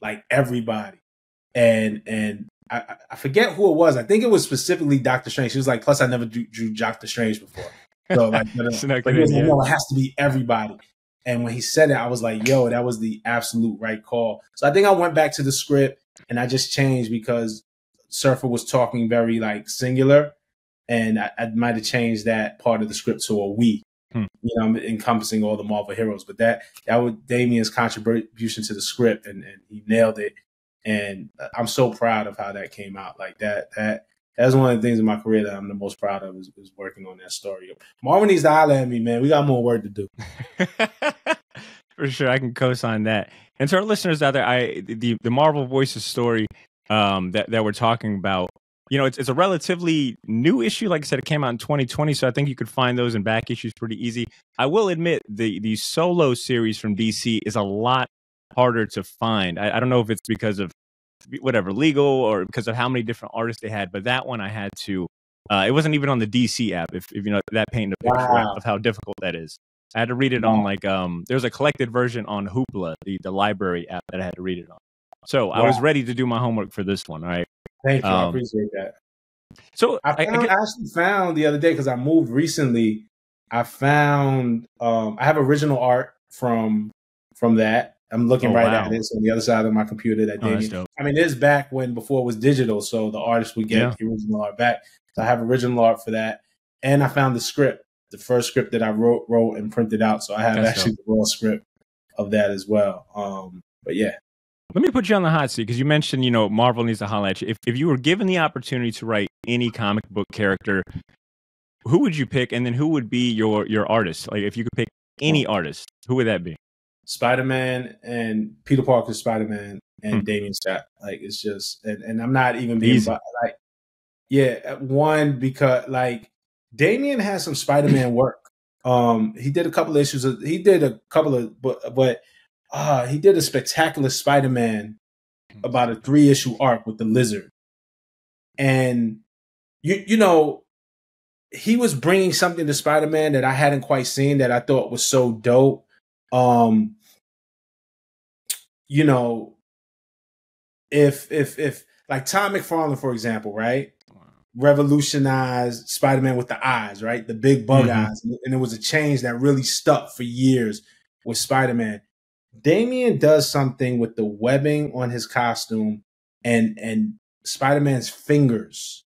like everybody. And I forget who it was. I think it was specifically Doctor Strange. She was like, plus I never drew Doctor Strange before. So like, but he was like, no, it has to be everybody. And when he said it, I was like, yo, that was the absolute right call. So I think I went back to the script and I just changed because Surfer was talking very like singular. And I might have changed that part of the script to a we. Encompassing all the Marvel heroes, but that was Damien's contribution to the script, and he nailed it. And I'm so proud of how that came out. Like that's one of the things in my career that I'm the most proud of is working on that story. Marvel needs to holler at me, man. We got more work to do. For sure, I can co-sign that. And to our listeners out there, the Marvel Voices story that we're talking about, it's a relatively new issue. Like I said, it came out in 2020, so I think you could find those in back issues pretty easy. I will admit the solo series from DC is a lot harder to find. I don't know if it's because of whatever legal or because of how many different artists they had, but that one I had to. It wasn't even on the DC app. If you know that painting a picture of how difficult that is. I had to read it on like there's a collected version on Hoopla, the library app that I had to read it on. So I was ready to do my homework for this one. All right. Thank you. I appreciate that. So I actually found the other day, because I moved recently, I found I have original art from that. I'm looking at it. It's on the other side of my computer. I mean, it's back before it was digital, so the artist would get the original art back. So I have original art for that. And I found the script, the first script that I wrote and printed out. So I have the raw script of that as well. But yeah. Let me put you on the hot seat because you mentioned, Marvel needs to holler at you. If you were given the opportunity to write any comic book character, who would you pick? And then who would be your artist? Like if you could pick any artist, who would that be? Spider-Man and Peter Parker's Spider-Man and Damion Scott. Like it's just, and I'm not even being like, yeah, one because like Damion has some Spider-Man work. He did a couple of issues. He did a couple of, but he did a spectacular Spider-Man about a 3-issue arc with the Lizard, and you know he was bringing something to Spider-Man that I hadn't quite seen that I thought was so dope. You know, if like Tom McFarlane, for example, right? Revolutionized Spider-Man with the eyes, right? The big bug eyes. And it was a change that really stuck for years with Spider-Man. Damion does something with the webbing on his costume and Spider-Man's fingers.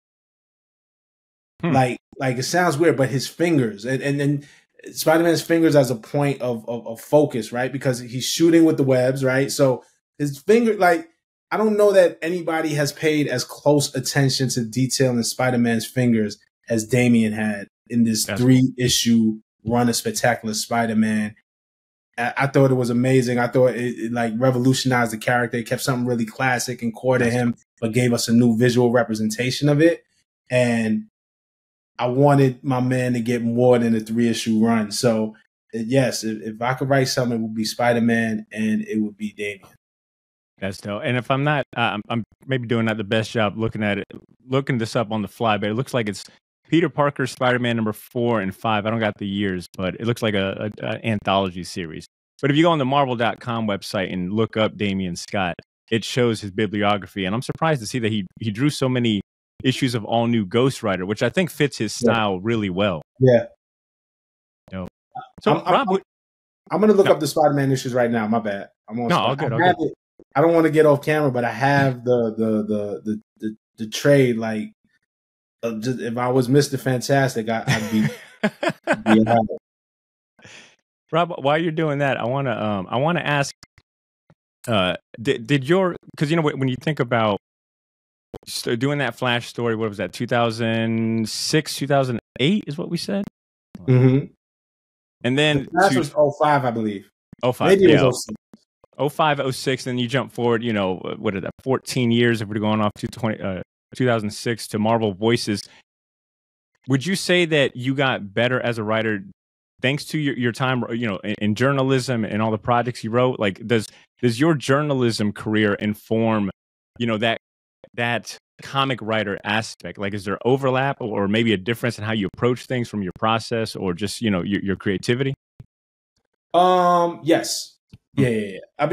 Like it sounds weird, but his fingers and Spider-Man's fingers as a point of focus, right? Because he's shooting with the webs, right? So his finger, like, I don't know that anybody has paid as close attention to detail in Spider-Man's fingers as Damion had in this 3-issue run of Spectacular Spider-Man. I thought it was amazing. I thought it like revolutionized the character. It kept something really classic and core to him, but gave us a new visual representation of it. And I wanted my man to get more than a 3-issue run. So yes, if I could write something, it would be Spider-Man and it would be Damion. That's dope. And if I'm not, I'm maybe doing not the best job looking this up on the fly, but it looks like it's Peter Parker, Spider-Man number 4 and 5. I don't got the years, but it looks like a anthology series. But if you go on the Marvel.com website and look up Damion Scott, it shows his bibliography. And I'm surprised to see that he drew so many issues of All New Ghost Rider, which I think fits his style really well. Yeah. Dope. So I'm going to look up the Spider-Man issues right now. My bad. I'm on. No, all good. I don't want to get off camera, but I have the trade. Like, just, if I was Mr. Fantastic, I'd be Rob, while you're doing that, I want to ask, did your, because when you think about doing that Flash story, what was that, 2006, 2008 is what we said? Mm-hmm. And then the Flash was 05, I believe. 05, maybe it was 06. 05, 06, then you jump forward, what are that, 14 years if we're going off to 2006 to Marvel Voices. Would you say that you got better as a writer thanks to your time, in journalism and all the projects you wrote? Like, does your journalism career inform, that comic writer aspect? Like, is there overlap or maybe a difference in how you approach things from your process or just, your creativity? Yes. Yeah. I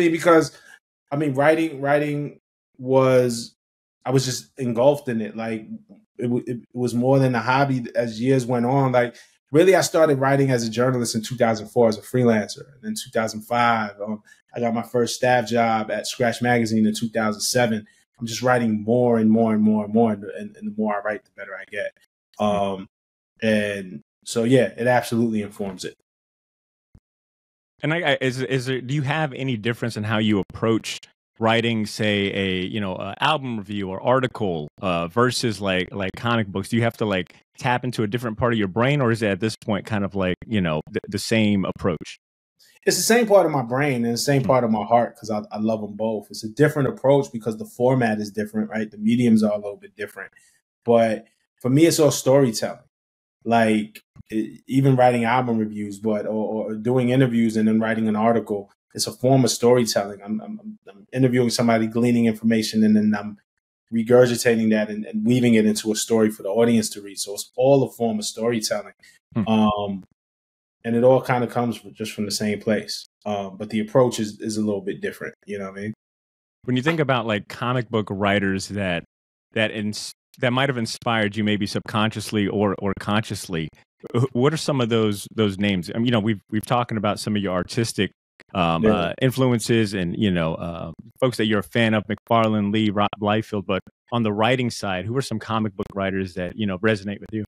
mean, writing was, I was just engulfed in it. Like it was more than a hobby as years went on. Like really, I started writing as a journalist in 2004 as a freelancer. And in 2005, I got my first staff job at Scratch Magazine in 2007. I'm just writing more and more and more and more. And the more I write, the better I get. And so, yeah, it absolutely informs it. And is there? Do you have any difference in how you approach writing, say, a album review or article versus like comic books? Do you have to tap into a different part of your brain, or is it at this point kind of the same approach? It's the same part of my brain and the same part of my heart because I love them both. It's a different approach because the format is different, right? The mediums are a little bit different, but for me, it's all storytelling. Like even writing album reviews, or doing interviews and then writing an article, it's a form of storytelling. I'm interviewing somebody, gleaning information, and then I'm regurgitating that and weaving it into a story for the audience to read. So it's all a form of storytelling. And it all kind of comes just from the same place. But the approach is a little bit different. You know what I mean? When you think about comic book writers that might have inspired you maybe subconsciously or consciously, what are some of those names? I mean, we've talking about some of your artistic influences and folks that you're a fan of, McFarlane, Lee, Rob Liefeld, but on the writing side, who are some comic book writers that resonate with you?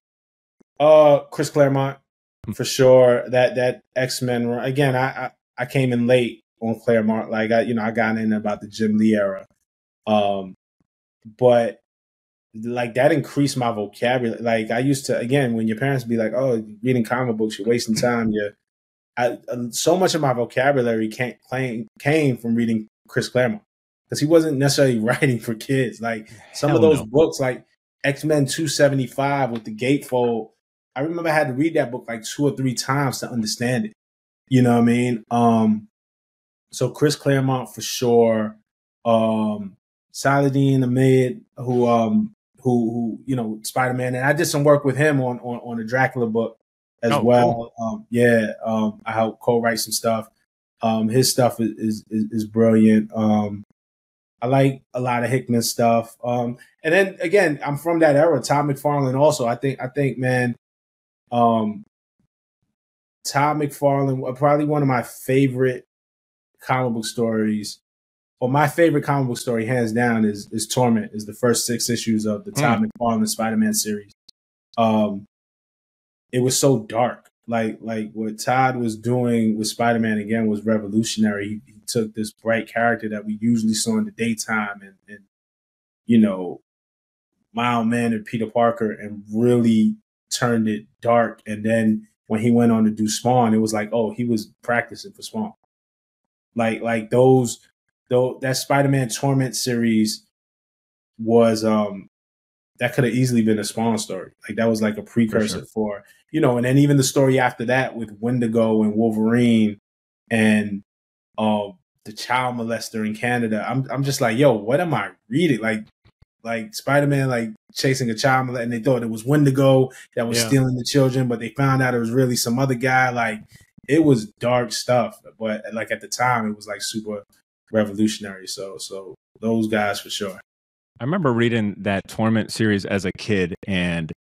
Chris Claremont, for sure. That X-Men, again, I came in late on Claremont. Like I got in about the Jim Lee era, but like that increased my vocabulary. Like I used to, again, when your parents be like, "Oh, reading comic books, you're wasting time." So much of my vocabulary came from reading Chris Claremont because he wasn't necessarily writing for kids. Like some of those books, like X-Men 275 with the gatefold, I remember I had to read that book like 2 or 3 times to understand it. You know what I mean? So Chris Claremont for sure. Saladin Ahmed, who Spider-Man, and I did some work with him on the Dracula book as well. Cool. I helped co-write some stuff. His stuff is brilliant. I like a lot of Hickman stuff. And then again, I'm from that era. Todd McFarlane also. I think, man, Todd McFarlane, probably one of my favorite comic book stories. Well, my favorite comic book story, hands down, is Torment. Is the first 6 issues of the Todd McFarlane Spider-Man series. It was so dark. Like what Todd was doing with Spider-Man again was revolutionary. He took this bright character that we usually saw in the daytime and mild-mannered Peter Parker and really turned it dark. And then when he went on to do Spawn, it was like, oh, he was practicing for Spawn. Like that Spider-Man Torment series was that could have easily been a Spawn story. Like that was like a precursor for and then even the story after that with Wendigo and Wolverine and the child molester in Canada. I'm just like, yo, what am I reading? Like Spider-Man like chasing a child molester, and they thought it was Wendigo that was stealing the children, but they found out it was really some other guy. Like it was dark stuff, but like at the time it was like super revolutionary. So those guys for sure. I remember reading that Torment series as a kid and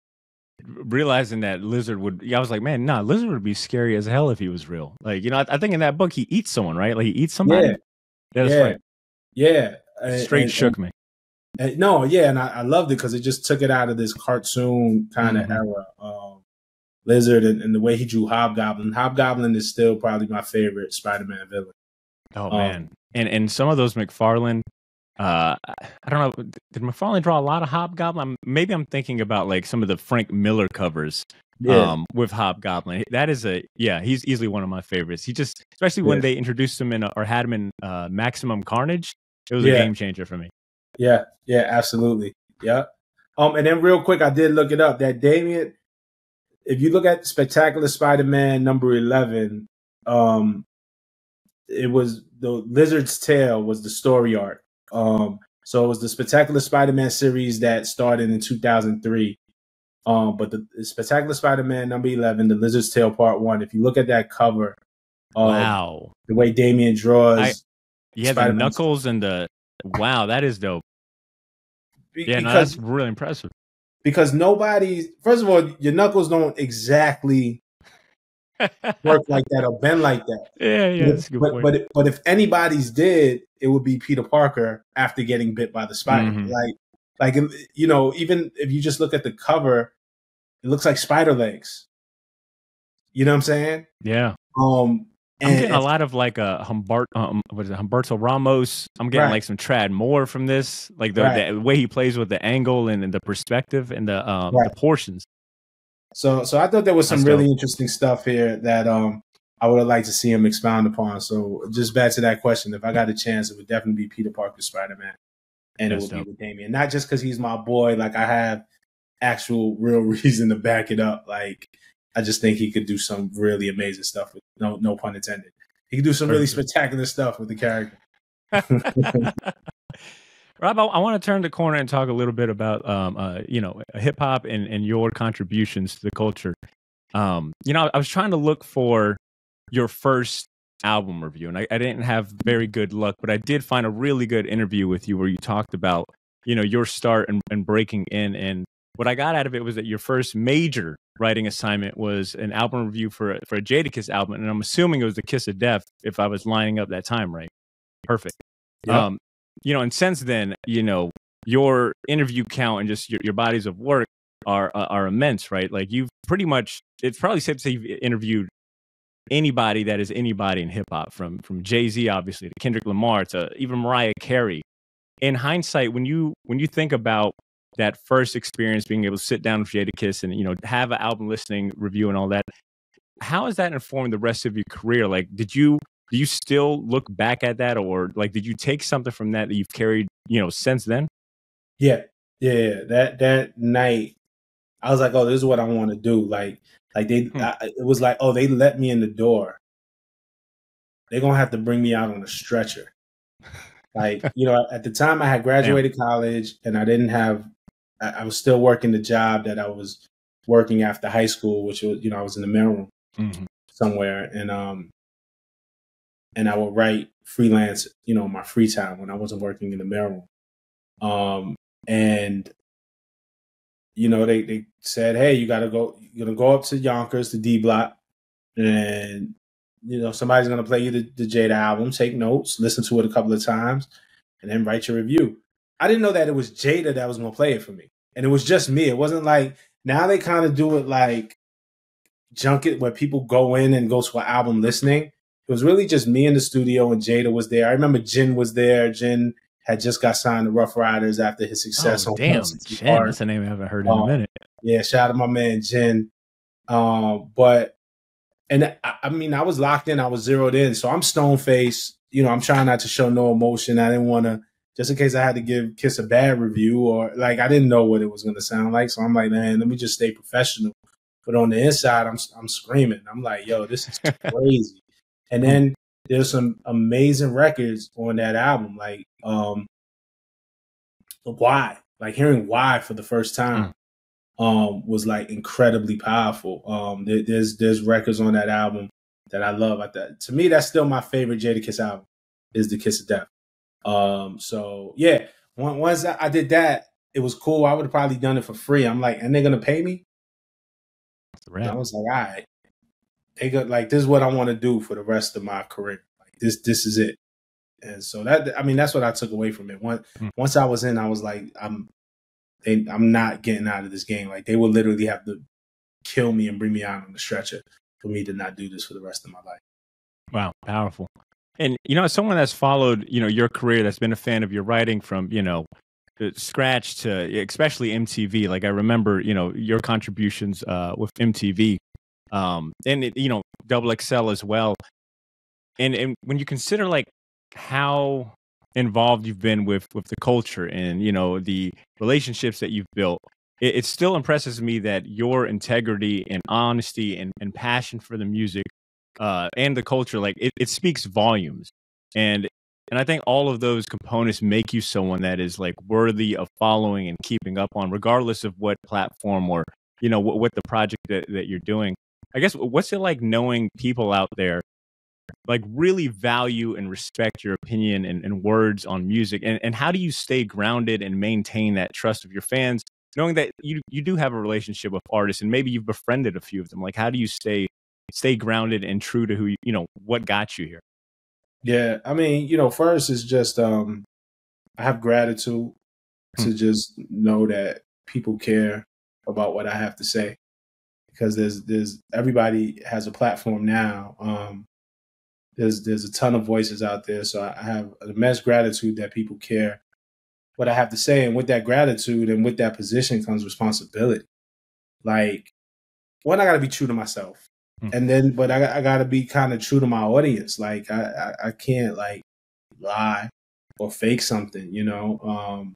realizing that Lizard I was like, man, Lizard would be scary as hell if he was real. Like, I think in that book he eats someone, right? Like he eats somebody. Yeah, that's right. Yeah. Straight shook me. And I loved it because it just took it out of this cartoon kind of era. Lizard and the way he drew Hobgoblin. Hobgoblin is still probably my favorite Spider-Man villain. Oh man. And some of those McFarlane, I don't know, did McFarlane draw a lot of Hobgoblin? Maybe I'm thinking about like some of the Frank Miller covers with Hobgoblin. That is he's easily one of my favorites. He just, especially when they introduced him or had him in Maximum Carnage, it was a game changer for me. Yeah, absolutely. Yeah. And then real quick, I did look it up. That Damion, if you look at Spectacular Spider-Man number 11, it was the Lizard's Tail was the story arc. So it was the Spectacular Spider-Man series that started in 2003. But the Spectacular Spider-Man number 11, the Lizard's Tail Part 1, if you look at that cover, wow, the way Damion draws, the knuckles and wow, that is dope. That's really impressive. Because first of all, your knuckles don't exactly work like that or bend like that. Yeah, that's a good point. But if anybody's did, it would be Peter Parker after getting bit by the spider. Like even if you just look at the cover, it looks like spider legs. You know what I'm saying? Yeah. I'm getting a lot of like Humberto Ramos. I'm getting like some Trad Moore from this, like the way he plays with the angle and the perspective and the portions. So I thought there was some really interesting stuff here that I would have liked to see him expound upon. So just back to that question, if I got a chance, it would definitely be Peter Parker Spider-Man, and it would be with Damion. Not just because he's my boy, like I have actual real reason to back it up. Like I just think he could do some really amazing stuff with no pun intended. He could do some really spectacular stuff with the character. Rob, I want to turn the corner and talk a little bit about hip hop and your contributions to the culture. I was trying to look for your first album review, and I didn't have very good luck, but I did find a really good interview with you where you talked about your start and breaking in. And what I got out of it was that your first major writing assignment was an album review for a Jadakiss album, and I'm assuming it was The Kiss of Death if I was lining up that time right. Perfect. Yep. And since then, your interview count and just your bodies of work are immense, right? Like you've pretty much, it's probably safe to say you've interviewed anybody that is anybody in hip hop, from Jay-Z, obviously, to Kendrick Lamar, to even Mariah Carey. In hindsight, when you think about that first experience, being able to sit down with Jadakiss and, you know, have an album listening review and all that, how has that informed the rest of your career? Like, do you still look back at that, or like, did you take something from that you've carried, you know, since then? Yeah. That night, I was like, oh, this is what I want to do. Like it was like, oh, they let me in the door. They're gonna have to bring me out on a stretcher. Like, you know, at the time I had graduated college and I was still working the job that I was working after high school, which was, you know, I was in the mailroom somewhere, and I would write freelance, you know, in my free time when I wasn't working in the mailroom. And you know, they said, hey, you're gonna go up to Yonkers, to D Block, and you know, somebody's gonna play you the Jada album, take notes, listen to it a couple of times, and then write your review. I didn't know that it was Jada that was gonna play it for me. And it was just me. It wasn't like, now they kind of do it like junket where people go in and go to an album listening. It was really just me in the studio and Jada was there. I remember Jin was there. Jin had just got signed to Rough Riders after his success. Oh, damn, Jin. That's a name I haven't heard in a minute. Yeah, shout out to my man Jin. But I mean, I was locked in. I was zeroed in. So I'm stone faced. You know, I'm trying not to show no emotion. I didn't want to, just in case I had to give Kiss a bad review, or like I didn't know what it was going to sound like. So I'm like, man, let me just stay professional. But on the inside, I'm screaming. I'm like, yo, this is crazy. And then there's some amazing records on that album, like Why, like hearing Why for the first time was like incredibly powerful. There's records on that album that I love. To me, that's still my favorite Jadakiss album, is The Kiss of Death. So yeah, once I did that, it was cool. I would have probably done it for free. I'm like, and they're gonna pay me. I was like, all right, they got, like, this is what I want to do for the rest of my career. Like this is it. And so that's what I took away from it. Once I was in, I was like, I'm not getting out of this game. Like, they would literally have to kill me and bring me out on the stretcher for me to not do this for the rest of my life. Wow, powerful. And, you know, as someone that's followed, you know, your career, that's been a fan of your writing from, you know, scratch to especially MTV. Like, I remember, you know, your contributions with MTV, and you know, Double XL as well. And when you consider like how involved you've been with the culture and, you know, the relationships that you've built, it still impresses me that your integrity and honesty and passion for the music and the culture, like it speaks volumes. And I think all of those components make you someone that is like worthy of following and keeping up on, regardless of what platform or, you know, what the project that you're doing. I guess, what's it like knowing people out there like really value and respect your opinion and words on music? And how do you stay grounded and maintain that trust of your fans, knowing that you do have a relationship with artists and maybe you've befriended a few of them? Like, how do you stay grounded and true to who you know, what got you here? Yeah, I mean, you know, first is just I have gratitude to just know that people care about what I have to say, because there's everybody has a platform now. There's a ton of voices out there, so I have immense gratitude that people care what I have to say, and with that gratitude and with that position comes responsibility. Like, one, I got to be true to myself. And then, but I got to be kind of true to my audience. Like, I can't like lie or fake something, you know?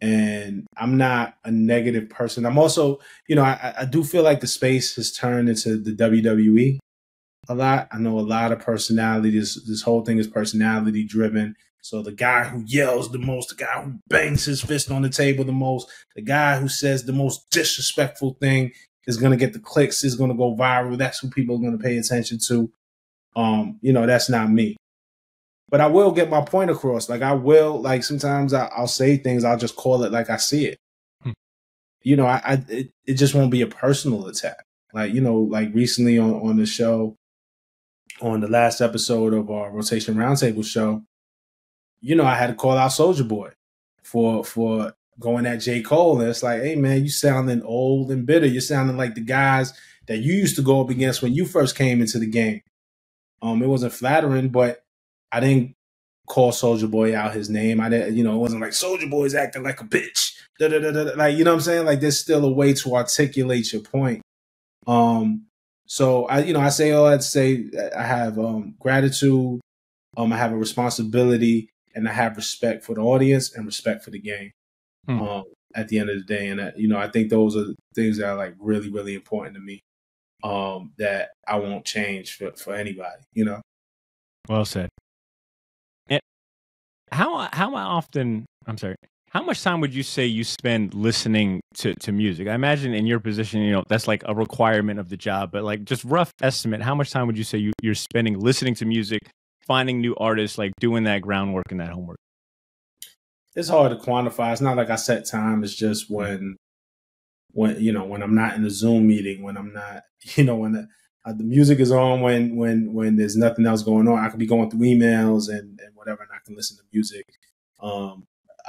And I'm not a negative person. I'm also, you know, I do feel like the space has turned into the WWE a lot. I know a lot of personality. This whole thing is personality driven. So the guy who yells the most, the guy who bangs his fist on the table the most, the guy who says the most disrespectful thing is going to get the clicks, is going to go viral. That's who people are going to pay attention to. You know, that's not me. But I will get my point across. Like, I will, like, sometimes I'll say things, I'll just call it like I see it. You know, it just won't be a personal attack. Like, you know, like recently on the show, on the last episode of our Rotation Roundtable show, you know, I had to call out Soulja Boy for going at J. Cole. And it's like, hey, man, you sounding old and bitter. You're sounding like the guys that you used to go up against when you first came into the game. It wasn't flattering, but I didn't call Soulja Boy out his name. I didn't, it wasn't like Soulja Boy's acting like a bitch. Da, da, da, da, da. Like, you know what I'm saying? Like, there's still a way to articulate your point. So I say all that to say I have gratitude, I have a responsibility, and I have respect for the audience and respect for the game. At the end of the day, and I think those are things that are like really, really important to me. That I won't change for anybody. Well said. And how often? I'm sorry. How much time would you say you spend listening to music? I imagine in your position, that's like a requirement of the job, but like just rough estimate, how much time would you say you're spending listening to music, finding new artists, like doing that groundwork and that homework? It's hard to quantify. It's not like I set time. It's just when I'm not in the Zoom meeting, when I'm not, when the music is on, when there's nothing else going on, I could be going through emails and whatever, and I can listen to music.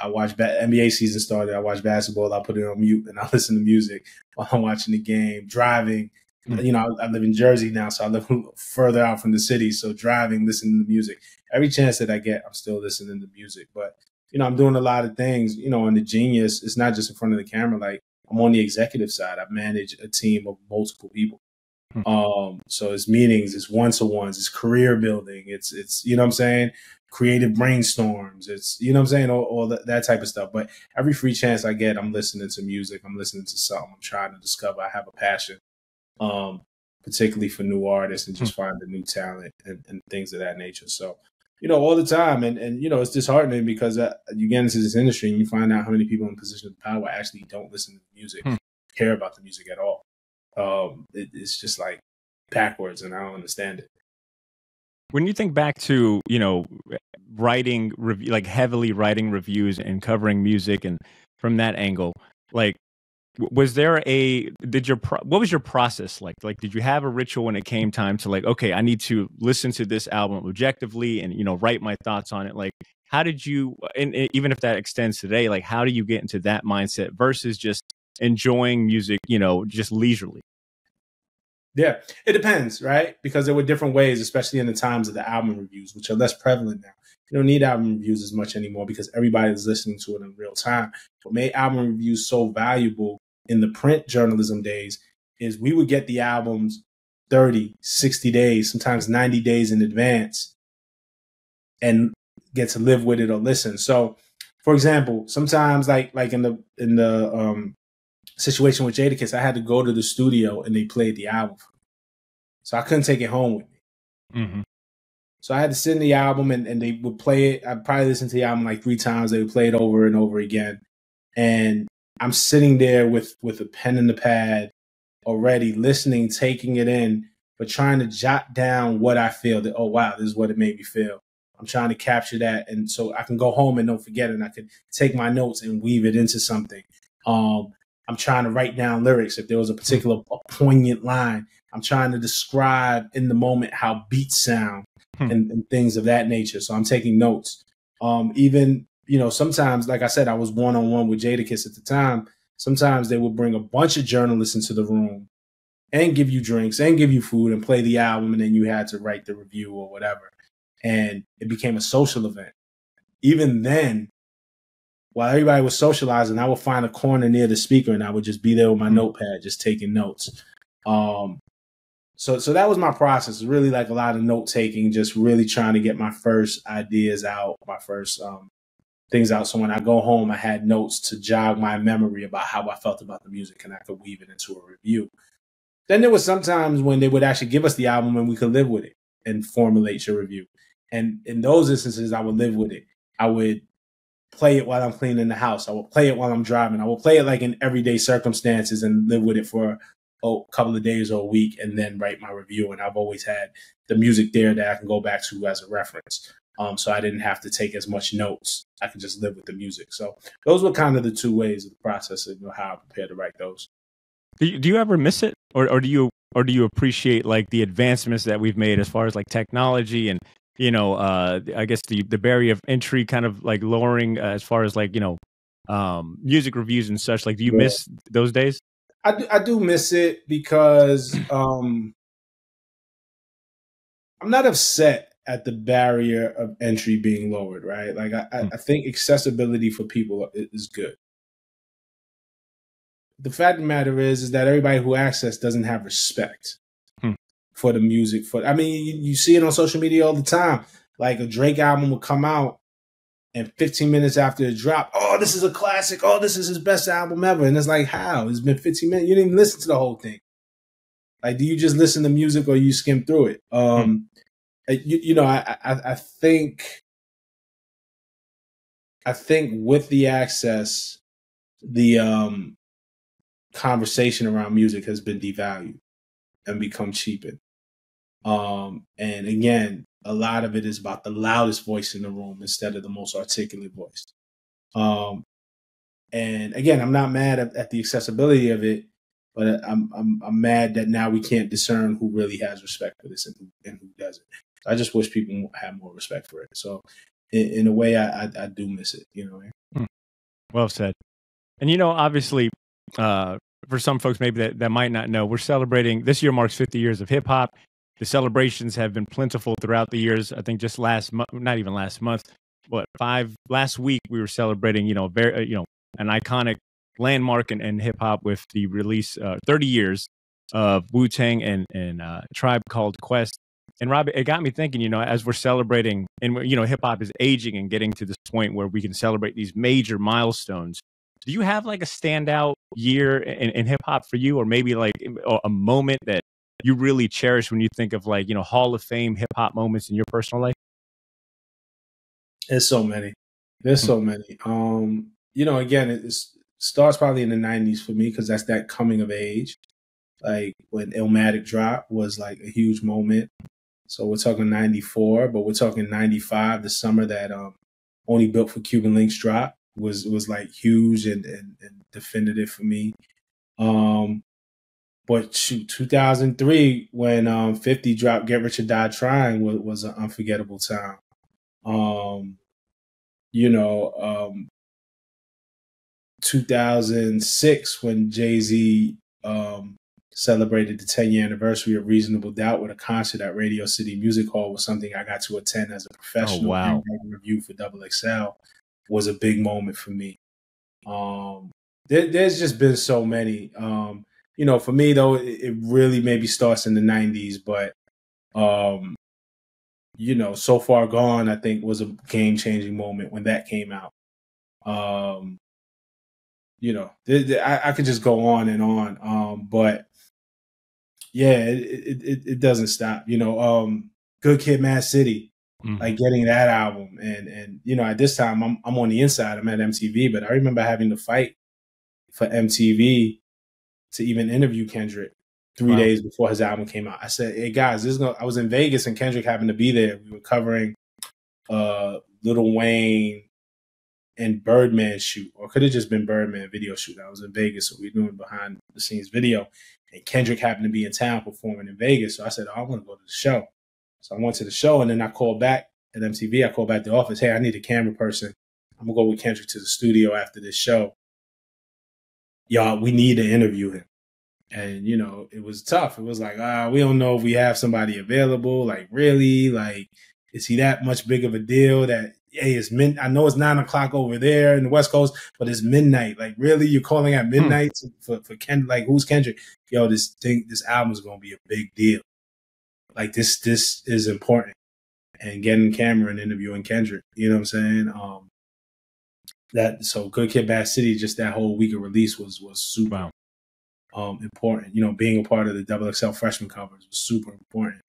I watch NBA season started. I watch basketball. I put it on mute and I listen to music while I'm watching the game. Driving, I live in Jersey now, so I live further out from the city. So driving, listening to music. Every chance that I get, I'm still listening to music. But I'm doing a lot of things. On the Genius, it's not just in front of the camera. Like, I'm on the executive side. I manage a team of multiple people. So it's meetings, it's one-to-ones, it's career building, it's what I'm saying, creative brainstorms, it's what I'm saying, all that type of stuff. But every free chance I get, I'm listening to music, I'm listening to something, I'm trying to discover. I have a passion, particularly for new artists and just finding new talent and things of that nature. So all the time, and it's disheartening because you get into this industry and you find out how many people in positions of power actually don't listen to music, care about the music at all. It's just like backwards, and I don't understand it. When you think back to writing like heavily writing reviews and covering music, and from that angle, like, was there what was your process like? Like, did you have a ritual when it came time to like, okay, I need to listen to this album objectively and write my thoughts on it? Like, how did you, and even if that extends today, like, how do you get into that mindset versus just enjoying music, just leisurely? Yeah, it depends, right? Because there were different ways, especially in the times of the album reviews, which are less prevalent now. You don't need album reviews as much anymore because everybody's listening to it in real time. What made album reviews so valuable in the print journalism days is we would get the albums 30, 60 days, sometimes 90 days in advance and get to live with it or listen. So, for example, sometimes like in the situation with Jadakiss, I had to go to the studio and they played the album for me. So I couldn't take it home with me. So I had to send the album and they would play it. I'd probably listen to the album like 3 times. They would play it over and over again. And I'm sitting there with a pen and a pad already listening, taking it in, but trying to jot down what I feel that, oh, wow, this is what it made me feel. I'm trying to capture that. And so I can go home and don't forget it. And I can take my notes and weave it into something. I'm trying to write down lyrics. If there was a particular poignant line, I'm trying to describe in the moment how beats sound and things of that nature. So I'm taking notes. Even, sometimes, like I said, I was one-on-one with Jadakiss at the time. Sometimes they would bring a bunch of journalists into the room and give you drinks and give you food and play the album. And then you had to write the review or whatever. And it became a social event. Even then, while everybody was socializing, I would find a corner near the speaker and I would just be there with my notepad, just taking notes. So that was my process. Really like a lot of note taking, just really trying to get my first ideas out, my first things out. So when I go home, I had notes to jog my memory about how I felt about the music and I could weave it into a review. Then there was sometimes when they would actually give us the album and we could live with it and formulate your review. And in those instances, I would live with it. I would play it while I'm cleaning the house. I will play it while I'm driving. I will play it like in everyday circumstances and live with it for a couple of days or a week and then write my review. And I've always had the music there that I can go back to as a reference. So I didn't have to take as much notes. I could just live with the music. So those were kind of the 2 ways of the process of how I prepare to write those. Do you ever miss it? Or do you appreciate like the advancements that we've made as far as like technology and I guess the barrier of entry kind of like lowering as far as like, music reviews and such? Like, do you miss those days? I do miss it because I'm not upset at the barrier of entry being lowered, right? Like I think accessibility for people is good. The fact of the matter is that everybody who access doesn't have respect for the music. I mean, you see it on social media all the time. Like a Drake album will come out, and 15 minutes after it dropped, oh, this is a classic. Oh, this is his best album ever. And it's like, how? It's been 15 minutes. You didn't even listen to the whole thing. Like, do you just listen to music or you skim through it? I think with the access, the conversation around music has been devalued and become cheapened. And again, a lot of it is about the loudest voice in the room instead of the most articulate voice. And again, I'm not mad at the accessibility of it, but I'm mad that now we can't discern who really has respect for this and who doesn't. I just wish people had more respect for it. So in a way, I do miss it. You know. Well said. And obviously, for some folks maybe that might not know, we're celebrating. This year marks 50 years of hip hop. The celebrations have been plentiful throughout the years. I think just last month, not even last month, last week we were celebrating, an iconic landmark in hip hop with the release 30 years of Wu-Tang and Tribe Called Quest. And Rob, it got me thinking, as we're celebrating and, hip hop is aging and getting to this point where we can celebrate these major milestones. Do you have like a standout year in hip hop for you, or maybe like a moment that you really cherish when you think of like, Hall of Fame hip hop moments in your personal life? There's so many. There's so many. Again, it starts probably in the 90s for me because that's that coming of age. Like when Illmatic dropped was like a huge moment. So we're talking 94, but we're talking 95, the summer that Only Built for Cuban Links dropped was like huge and definitive for me. But shoot, 2003 when 50 dropped Get Rich or Die Trying was an unforgettable time. 2006 when Jay-Z celebrated the 10-year anniversary of Reasonable Doubt with a concert at Radio City Music Hall was something I got to attend as a professional. Oh, wow. Review for XXL was a big moment for me. There's just been so many. For me, though, it really maybe starts in the 90s, but, So Far Gone, I think, was a game-changing moment when that came out. I could just go on and on, but yeah, it doesn't stop. Good Kid, Mad City, like getting that album, and at this time I'm on the inside. I'm at MTV, but I remember having to fight for MTV to even interview Kendrick 3 days before his album came out. I said, "Hey guys, I was in Vegas and Kendrick happened to be there. We were covering Lil Wayne and Birdman shoot, or could have just been Birdman video shoot. I was in Vegas, so we were doing behind the scenes video, and Kendrick happened to be in town performing in Vegas. So I said, I want to go to the show. So I went to the show, and then I called back at MTV. I called back the office. Hey, I need a camera person. I'm going to go with Kendrick to the studio after this show. Y'all, we need to interview him. And, it was tough. It was like, we don't know if we have somebody available. Like, really? Like, is he that much big of a deal that, hey, it's I know it's 9 o'clock over there in the West Coast, but it's midnight. Like, really? You're calling at midnight for Kendrick? Like, who's Kendrick? Yo, this album is going to be a big deal. Like, this is important. And getting camera and interviewing Kendrick, you know what I'm saying? So Good Kid, Bad City, just that whole week of release was super important. Being a part of the XXL freshman covers was super important.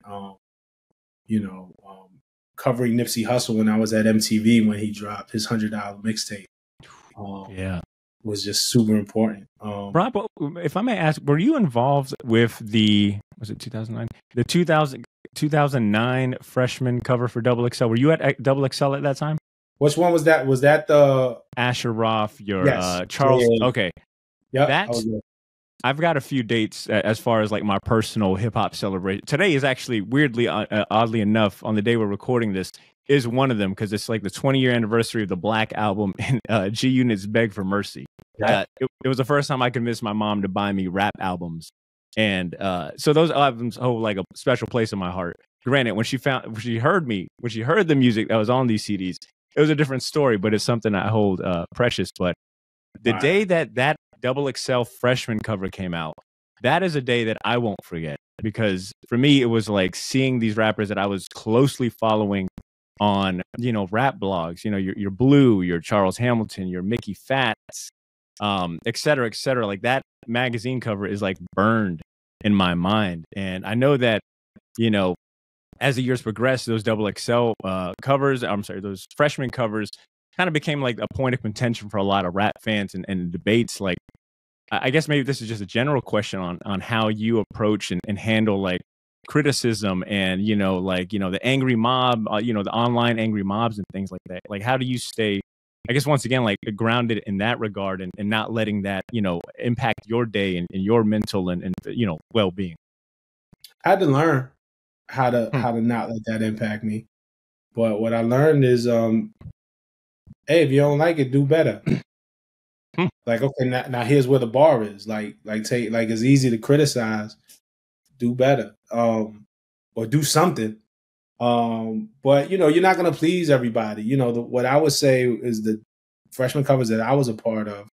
Covering Nipsey Hussle when I was at MTV when he dropped his $100 mixtape. Was just super important. Rob, if I may ask, were you involved with was it 2009? The 2009 freshman cover for XXL? Were you at XXL at that time? Which one was that? Was that the Asher Roth, yes. Charles? Yeah. Okay. Yeah. I've got a few dates as far as like my personal hip hop celebration. Today is actually weirdly, oddly enough, on the day we're recording this, is one of them because it's like the 20-year anniversary of the Black album and G Unit's Beg for Mercy. Yeah. It was the first time I convinced my mom to buy me rap albums. And so those albums hold like a special place in my heart. Granted, when she heard the music that was on these CDs, it was a different story, but it's something I hold precious. But the day that Double XL freshman cover came out, that is a day that I won't forget, because for me, it was like seeing these rappers that I was closely following on, rap blogs, your Blue, your Charles Hamilton, your Mickey Fats, et cetera, et cetera. Like that magazine cover is like burned in my mind. And I know that, as the years progressed, those Double XL those freshman covers kind of became like a point of contention for a lot of rap fans and debates. Like, I guess maybe this is just a general question on how you approach and handle like criticism and, the angry mob, the online angry mobs and things like that. Like, how do you stay, I guess, once again, like grounded in that regard and not letting that, impact your day and your mental and well-being? I had to learn how to not let that impact me. But what I learned is, hey, if you don't like it, do better. Like, okay, now here's where the bar is. Like it's easy to criticize. Do better, or do something. But you're not gonna please everybody. What I would say is the freshman covers that I was a part of,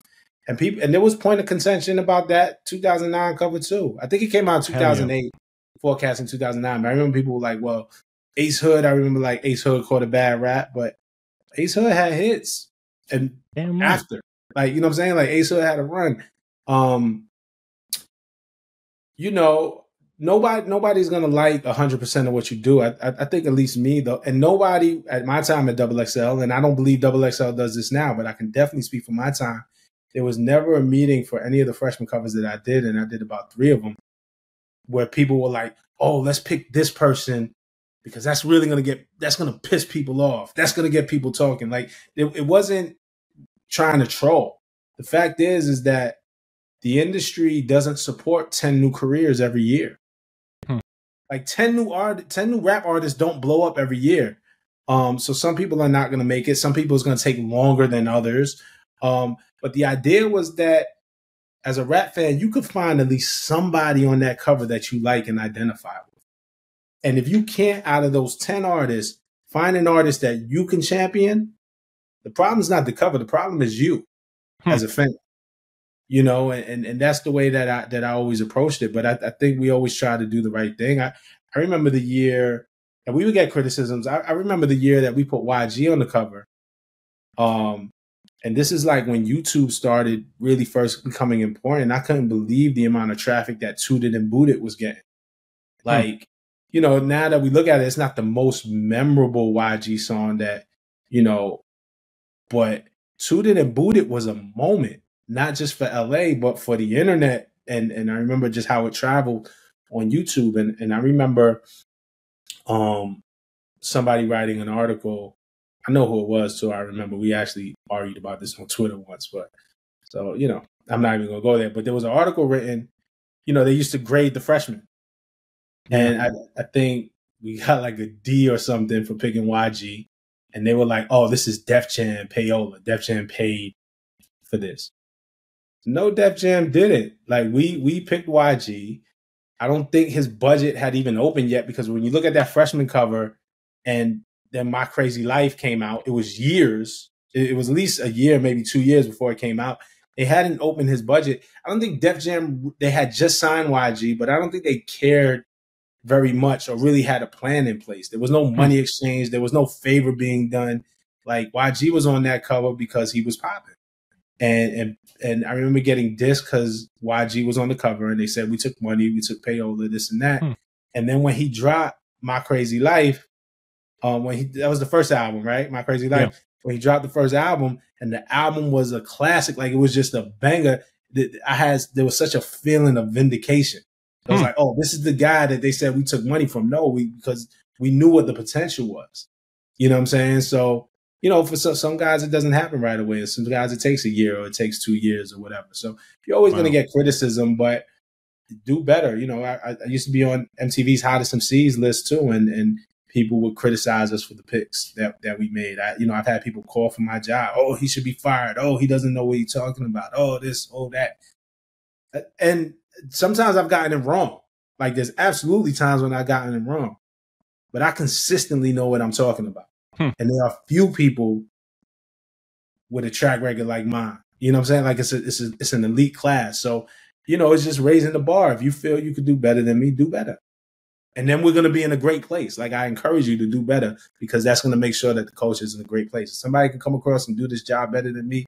and there was point of contention about that 2009 cover too. I think it came out in 2008, forecasting 2009. But I remember people were like, well, Ace Hood. I remember like Ace Hood caught a bad rap, but Ace Hood had hits, and after, like, you know what I'm saying? Like Ace Hood had a run. Nobody's gonna like 100% of what you do. I think at least me though, and nobody at my time at Double XL, and I don't believe Double XL does this now, but I can definitely speak for my time. There was never a meeting for any of the freshman covers that I did, and I did about 3 of them, where people were like, "Oh, let's pick this person because that's gonna piss people off. That's gonna get people talking." Like it wasn't trying to troll. The fact is that the industry doesn't support 10 new careers every year. Like 10 new rap artists don't blow up every year. So some people are not going to make it. Some people it's going to take longer than others. But the idea was that as a rap fan, you could find at least somebody on that cover that you like and identify with. And if you can't, out of those 10 artists, find an artist that you can champion, the problem is not the cover. The problem is you as a fan. And that's the way that I always approached it. But I think we always try to do the right thing. I remember the year, and we would get criticisms. I remember the year that we put YG on the cover. And this is like when YouTube started really first becoming important. I couldn't believe the amount of traffic that Tooted and Booted was getting. Like, now that we look at it, it's not the most memorable YG song that, but Tooted and Booted was a moment. Not just for LA, but for the internet. And I remember just how it traveled on YouTube. And I remember somebody writing an article. I know who it was too. I remember we actually argued about this on Twitter once, but so, I'm not even gonna go there. But there was an article written, they used to grade the freshmen. And I think we got like a D or something for picking YG. And they were like, oh, this is Def Jam payola. Def Jam paid for this. No, Def Jam didn't. Like we picked YG. I don't think his budget had even opened yet, because when you look at that freshman cover and then My Crazy Life came out, it was years. It was at least a year, maybe 2 years before it came out. They hadn't opened his budget. I don't think Def Jam, they had just signed YG, but I don't think they cared very much or really had a plan in place. There was no money exchange. There was no favor being done. Like YG was on that cover because he was popping. And I remember getting dissed because YG was on the cover and they said we took money, we took payola, this and that. And then when he dropped My Crazy Life, that was the first album, right? My Crazy Life. Yeah. When he dropped the first album, and the album was a classic, like it was just a banger. There was such a feeling of vindication. I was like, oh, this is the guy that they said we took money from. No, because we knew what the potential was. You know what I'm saying? So, for some guys, it doesn't happen right away. And some guys, it takes a year or it takes 2 years or whatever. So you're always going to get criticism, but do better. I used to be on MTV's Hottest MCs list too. And people would criticize us for the picks that we made. I've had people call for my job. Oh, he should be fired. Oh, he doesn't know what he's talking about. Oh, this, oh, that. And sometimes I've gotten it wrong. Like there's absolutely times when I've gotten it wrong, but I consistently know what I'm talking about. And there are few people with a track record like mine. You know what I'm saying? Like it's an elite class. So, it's just raising the bar. If you feel you could do better than me, do better. And then we're going to be in a great place. Like I encourage you to do better because that's going to make sure that the coach is in a great place. If somebody can come across and do this job better than me,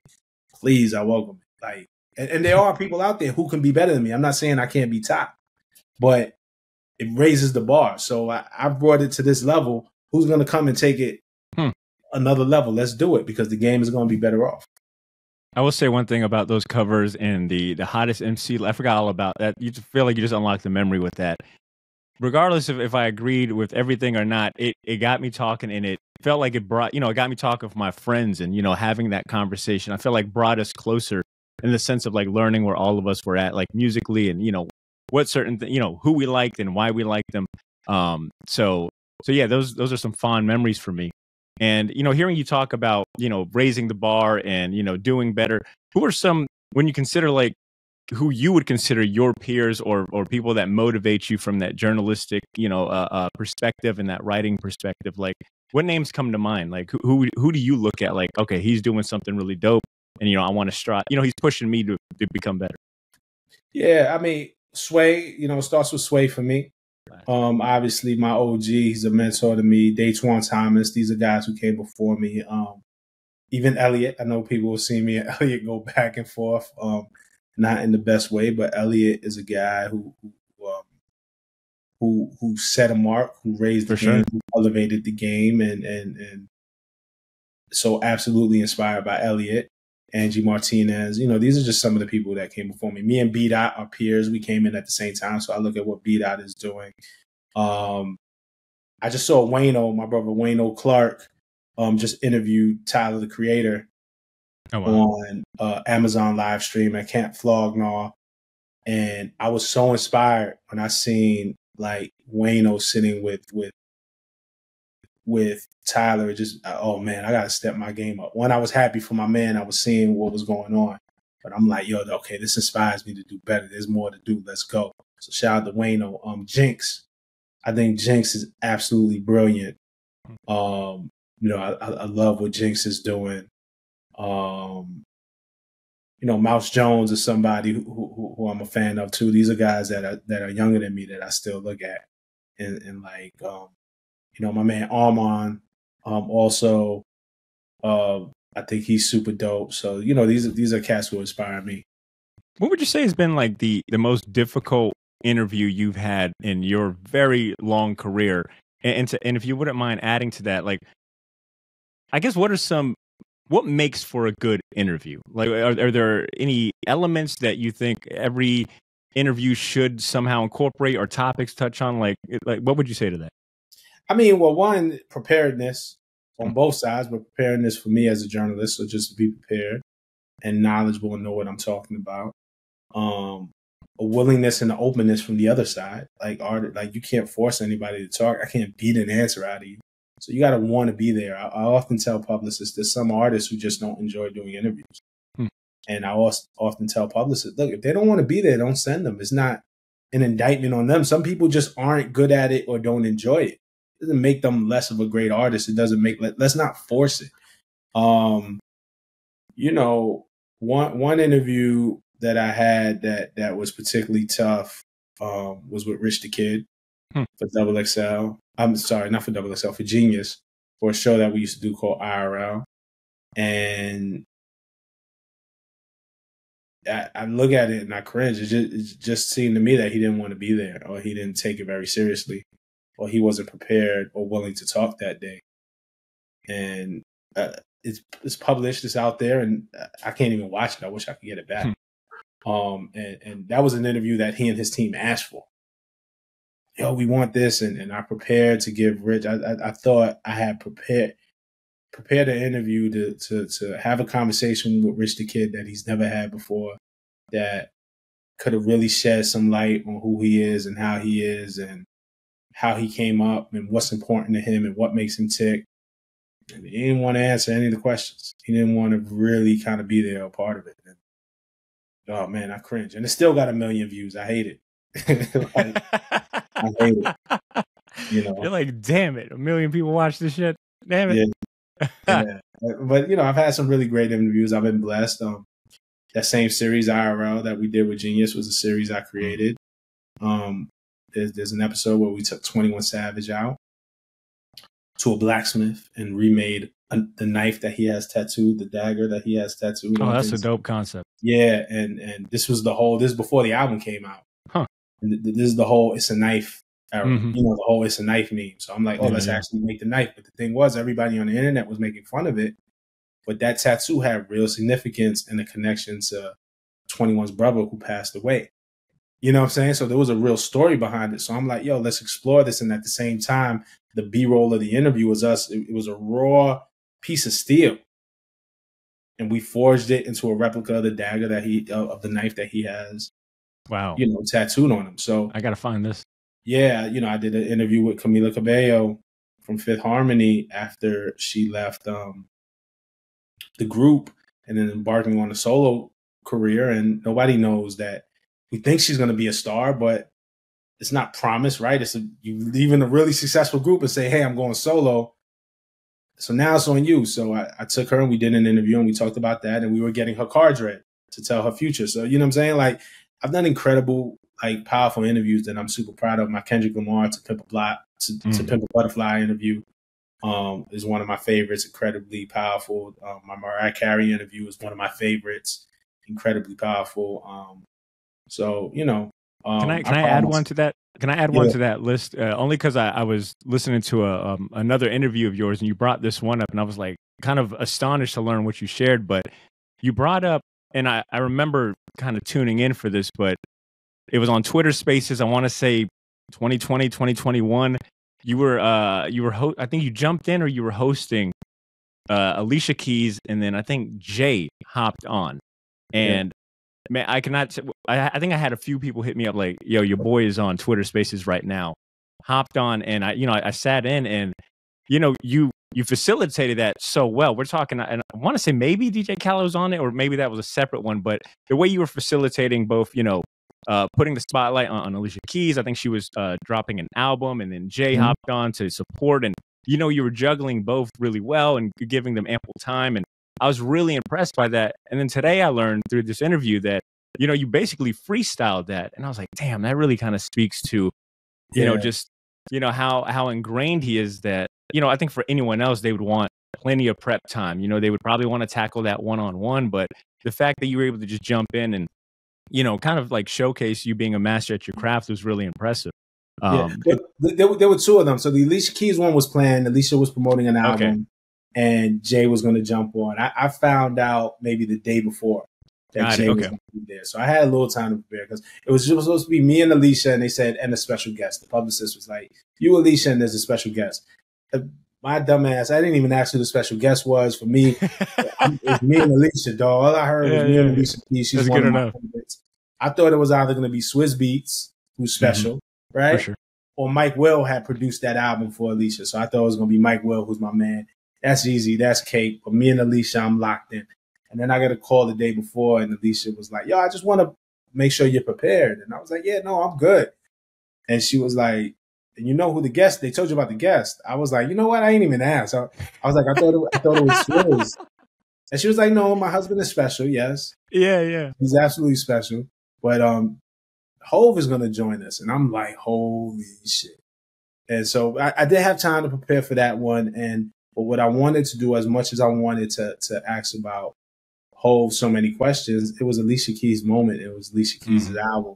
please, I welcome it. Like, and there are people out there who can be better than me. I'm not saying I can't be top, but it raises the bar. So I brought it to this level. Who's going to come and take it another level? Let's do it because the game is going to be better off. I will say one thing about those covers and the hottest MC. I forgot all about that. You feel like you just unlocked the memory with that. Regardless of if I agreed with everything or not, it got me talking, and it felt like it brought, it got me talking with my friends and, having that conversation. I feel like brought us closer in the sense of like learning where all of us were at, like musically and, what certain, who we liked and why we liked them. So yeah, those are some fond memories for me. And, hearing you talk about, raising the bar and, doing better, who are some, when you consider like who you would consider your peers or people that motivate you from that journalistic, perspective and that writing perspective, like what names come to mind? Like who do you look at? Like, okay, he's doing something really dope and, I want to strive, he's pushing me to become better. Yeah. I mean, Sway, starts with Sway for me. Obviously my OG, he's a mentor to me. Daytwan Thomas, these are guys who came before me. Even Elliot, I know people will see me and Elliot go back and forth, not in the best way, but Elliot is a guy who set a mark, who raised the game, who elevated the game, and so absolutely inspired by Elliot. Angie Martinez, these are just some of the people that came before me. Me and B-Dot are peers. We came in at the same time, so I look at what B-Dot is doing. I just saw my brother Wayno Clark, just interviewed Tyler, the Creator, on Amazon live stream at Camp Flognaw. And I was so inspired when I seen like Wayno sitting with Tyler. Just, oh man, I got to step my game up. One, I was happy for my man. I was seeing what was going on, but I'm like, yo, okay, this inspires me to do better. There's more to do. Let's go. So shout out to Wayno. Jinx. I think Jinx is absolutely brilliant. I love what Jinx is doing. Mouse Jones is somebody who I'm a fan of too. These are guys that are younger than me that I still look at, and like, my man Armand, also, I think he's super dope. So, these are cats who inspire me. What would you say has been like the most difficult interview you've had in your very long career? And if you wouldn't mind adding to that, like, I guess what makes for a good interview? Like, are there any elements that you think every interview should somehow incorporate or topics touch on? Like what would you say to that? I mean, well, one, preparedness on both sides, but preparedness for me as a journalist, so just to be prepared and knowledgeable and know what I'm talking about. A willingness and an openness from the other side. Like you can't force anybody to talk. I can't beat an answer out of you. So you got to want to be there. I often tell publicists there's some artists who just don't enjoy doing interviews. And I often tell publicists, look, if they don't want to be there, don't send them. It's not an indictment on them. Some people just aren't good at it or don't enjoy it. It doesn't make them less of a great artist. It doesn't let's not force it. One interview that I had that was particularly tough was with Rich the Kid for Double XL. I'm sorry, not for Double XL, for Genius, for a show that we used to do called IRL. And I look at it and I cringe. It just seemed to me that he didn't want to be there, or he didn't take it very seriously, or he wasn't prepared or willing to talk that day. And it's published, it's out there, and I can't even watch it. I wish I could get it back. And that was an interview that he and his team asked for. Yo, we want this, and I prepared to give Rich. I thought I had prepared an interview to have a conversation with Rich the Kid that he's never had before, that could have really shed some light on who he is and how he is, and how he came up and what's important to him and what makes him tick. And he didn't want to answer any of the questions. He didn't want to really kind of be there a part of it. And, oh man, I cringe. And it still got 1 million views. I hate it. Like, I hate it. You know, you're like, damn it, 1 million people watch this shit. Damn it. Yeah. But you know, I've had some really great interviews. I've been blessed. That same series IRL that we did with Genius was a series I created. There's an episode where we took 21 Savage out to a blacksmith and remade the knife that he has tattooed, the dagger that he has tattooed. Oh, that's a dope concept. Yeah, and this was this is before the album came out. Huh. And this is the whole "it's a knife" era. You know, the whole "it's a knife" meme. So I'm like, let's actually make the knife. But the thing was, everybody on the internet was making fun of it. But that tattoo had real significance and a connection to 21's brother who passed away. You know what I'm saying? So there was a real story behind it. So I'm like, yo, let's explore this. And at the same time, the B-roll of the interview was us. It was a raw piece of steel. And we forged it into a replica of the dagger of the knife that he has. Wow. You know, tattooed on him. So I got to find this. Yeah. You know, I did an interview with Camila Cabello from Fifth Harmony after she left the group and then embarking on a solo career. And nobody knows that. We think she's going to be a star, but it's not promised, right? You leave in a really successful group and say, hey, I'm going solo. So now it's on you. So I took her and we did an interview and we talked about that and we were getting her cards read to tell her future. So, you know what I'm saying? Like, I've done incredible, like, powerful interviews that I'm super proud of. My Kendrick Lamar to Pimp a Butterfly interview is one of my favorites, incredibly powerful. My Mariah Carey interview is one of my favorites, incredibly powerful. So, you know, can I add one to that? Can I add one to that list? Only because I was listening to another interview of yours and you brought this one up and I was like kind of astonished to learn what you shared. But you brought up, and I remember kind of tuning in for this, but it was on Twitter Spaces. I want to say 2020, 2021. You were I think you jumped in or you were hosting Alicia Keys, and then I think Jay hopped on, and man, I cannot. I think I had a few people hit me up like, "Yo, your boy is on Twitter Spaces right now." Hopped on, and I sat in, and you facilitated that so well. We're talking, and I want to say maybe DJ Khaled was on it, or maybe that was a separate one. But the way you were facilitating both, putting the spotlight on Alicia Keys. I think she was dropping an album, and then Jay hopped on to support, and you were juggling both really well and giving them ample time. And I was really impressed by that. And then today I learned through this interview that, you basically freestyled that. And I was like, damn, that really kind of speaks to, just, how ingrained he is that, I think for anyone else, they would want plenty of prep time. They would probably want to tackle that one-on-one. But the fact that you were able to just jump in and, kind of like showcase you being a master at your craft was really impressive. There were two of them. So the Alicia Keys one was planned. Alicia was promoting an album. Okay. And Jay was going to jump on. I found out maybe the day before that Jay was going to be there. So I had a little time to prepare because it was just supposed to be me and Alicia, and they said, and a special guest. The publicist was like, you, Alicia, and there's a special guest. My dumb ass, I didn't even ask who the special guest was. For me, it's me and Alicia, dog. All I heard was me and Alicia. She's one of my favorites. I thought it was either going to be Swizz Beatz, who's special, right? For sure. Or Mike Will had produced that album for Alicia. So I thought it was going to be Mike Will, who's my man. That's easy. That's cake. But me and Alicia, I'm locked in. And then I got a call the day before, and Alicia was like, yo, I just want to make sure you're prepared. And I was like, yeah, no, I'm good. And she was like, and you know who the guest, they told you about the guest. I was like, you know what? I ain't even asked. I was like, I thought it was Swizz. And she was like, no, my husband is special. Yes. Yeah. He's absolutely special. But Hove is going to join us. And I'm like, holy shit. And so I did have time to prepare for that one. But what I wanted to do, as much as I wanted to ask about Hove so many questions, it was Alicia Keys' moment. It was Alicia Keys' album.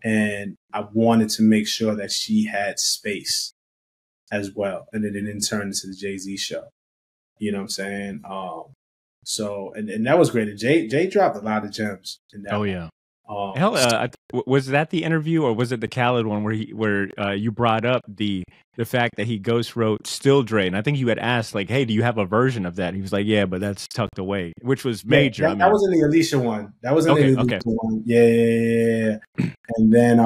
And I wanted to make sure that she had space as well. And it didn't turn into the Jay-Z show. You know what I'm saying? And that was great. And Jay dropped a lot of gems in that one. Yeah. Was that the interview, or was it the Khaled one where you brought up the fact that he ghost wrote Still Dre? And I think you had asked, like, hey, do you have a version of that? He was like, yeah, but that's tucked away, which was major. That was in the Alicia one. That was in the Alicia one. Yeah. And then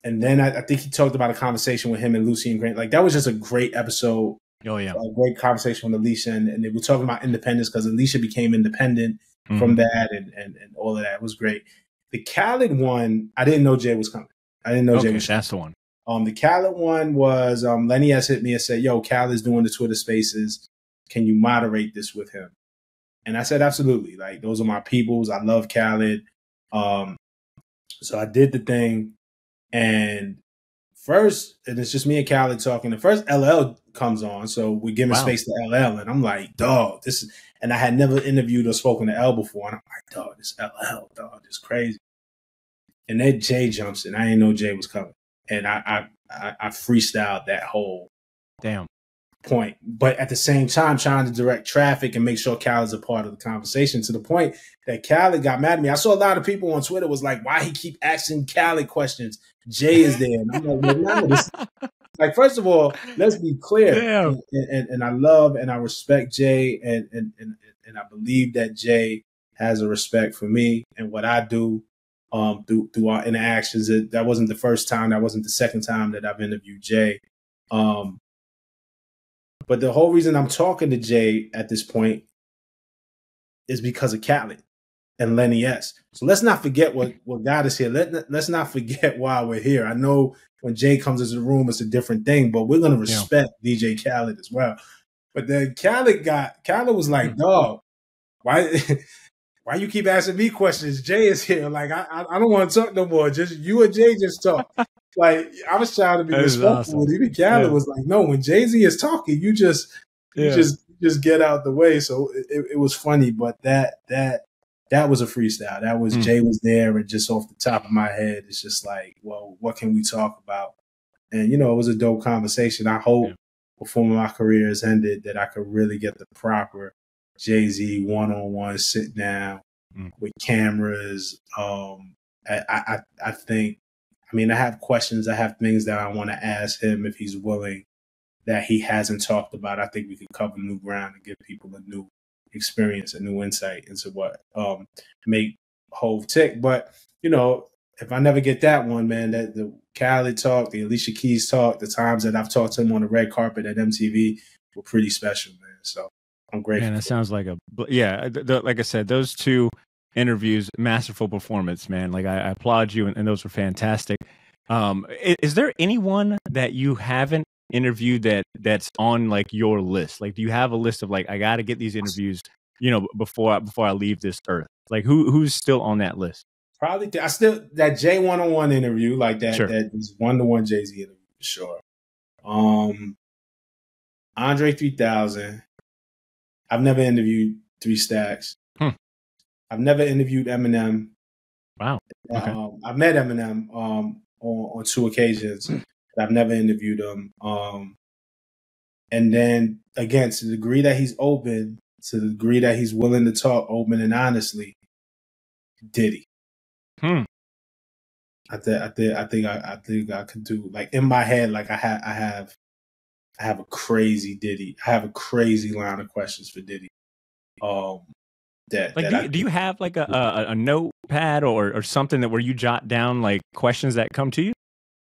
And then I think he talked about a conversation with him and Lucy and Grant. Like that was just a great episode. Oh yeah, a great conversation with Alicia, and they were talking about independence because Alicia became independent from that, and all of that. It was great. The Khaled one, I didn't know Jay was coming. I didn't know Jay was coming. That's the one. The Khaled one was Lenny S hit me and said, "Yo, Khaled's doing the Twitter Spaces. Can you moderate this with him?" And I said, "Absolutely. Like those are my peoples. I love Khaled." So I did the thing, and first, and it's just me and Khaled talking. The first LL comes on, so we're giving space to LL, and I'm like, dog, this is. And I had never interviewed or spoken to L before, and I'm like, dog, this LL, dog, this crazy. And then Jay jumps in. I didn't know Jay was coming, and I freestyled that whole point, but at the same time trying to direct traffic and make sure Khaled's a part of the conversation, to the point that Khaled got mad at me. I saw a lot of people on Twitter was like, why he keep asking Khaled questions? Jay is there. And I'm like, no, this, like, first of all, let's be clear. And I love and I respect Jay, and I believe that Jay has a respect for me and what I do through our interactions. That wasn't the first time, that wasn't the second time that I've interviewed Jay. But the whole reason I'm talking to Jay at this point is because of Khaled and Lenny S. So let's not forget what got us here. Let's not forget why we're here. I know when Jay comes into the room, it's a different thing, but we're going to respect DJ Khaled as well. But then Khaled was like, dog, why you keep asking me questions? Jay is here. Like, I don't want to talk no more. Just you and Jay just talk. Like, I was trying to be respectful. Awesome. Even Khaled was like, no, when Jay-Z is talking, you just get out the way. So it was funny, but that was a freestyle. That was Jay was there, and just off the top of my head, it's just like, well, what can we talk about? And, it was a dope conversation. I hope before my career has ended that I could really get the proper Jay-Z one-on-one sit down with cameras. I think, I have questions. I have things that I want to ask him if he's willing, that he hasn't talked about. I think we can cover new ground and give people a new experience, a new insight into what make Hove tick. But, if I never get that one, man, that the Khaled talk, the Alicia Keys talk, the times that I've talked to him on the red carpet at MTV were pretty special, man. So I'm grateful. Man, that sounds like like I said, those two interviews, masterful performance, man. Like I applaud you, and those were fantastic. Is there anyone that you haven't interviewed that's on like your list? Like, do you have a list of like, I got to get these interviews, before I leave this earth? Like, who's still on that list? Probably I still that Jay one-on-one interview, like that. Sure. That is one-to-one Jay-Z interview for sure. Andre 3000. I've never interviewed 3 Stacks. I've never interviewed Eminem. Wow. Okay. I've met Eminem on 2 occasions, but I've never interviewed him. And then again, to the degree that he's open, to the degree that he's willing to talk open and honestly, Diddy. I think I could do, like, in my head, like I have a crazy Diddy. I have a crazy line of questions for Diddy. Do you have like a notepad or something where you jot down like questions that come to you?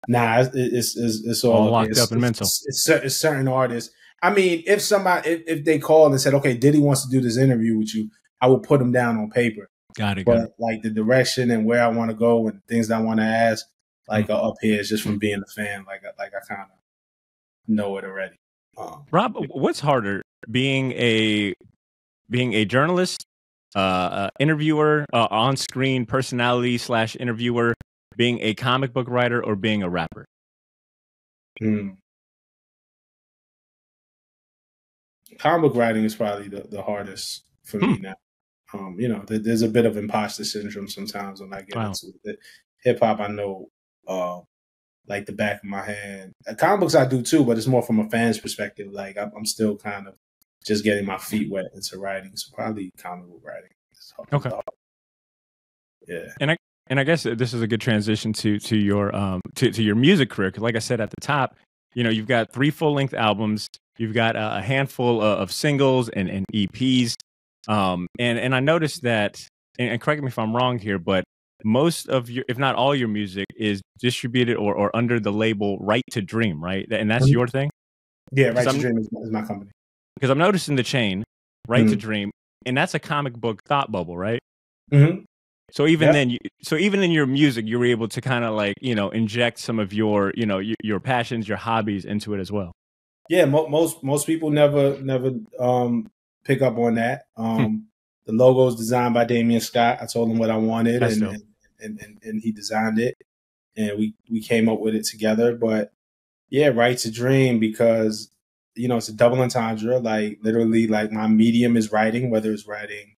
Nah, it's all locked up and mental. It's certain artists. If they called and said, okay, Diddy wants to do this interview with you, I will put them down on paper. Got it. But like the direction and where I want to go and things that I want to ask, like are up here, is just from being a fan. Like I kind of know it already. Rob, what's harder, being a journalist, interviewer, on-screen personality / interviewer, being a comic book writer, or being a rapper? Comic book writing is probably the hardest for me now. There's a bit of imposter syndrome sometimes when I get into it. Hip hop, I know, like the back of my hand. Comic books I do too, but it's more from a fan's perspective. Like I'm still kind of just getting my feet wet into writing. So probably comic book writing. Okay. Yeah. And I guess this is a good transition to your to your music career. 'Cause like I said at the top, you've got 3 full-length albums. You've got a handful of singles and EPs. And I noticed that, and correct me if I'm wrong here, but most of your, if not all your music, is distributed or under the label Right to Dream, right? And that's your thing? Yeah, Because Right to I'm Dream is my company. because I'm noticing the chain, Right to Dream, and that's a comic book thought bubble, right? Mm-hmm. So even Yep. then, so even in your music, you were able to kind of like, inject some of your, your passions, your hobbies into it as well. Yeah, most people never pick up on that. The logo is designed by Damion Scott. I told him what I wanted, That's and dope. and he designed it, and we came up with it together. But yeah, Right to Dream, because it's a double entendre. Like literally, like my medium is writing, whether it's writing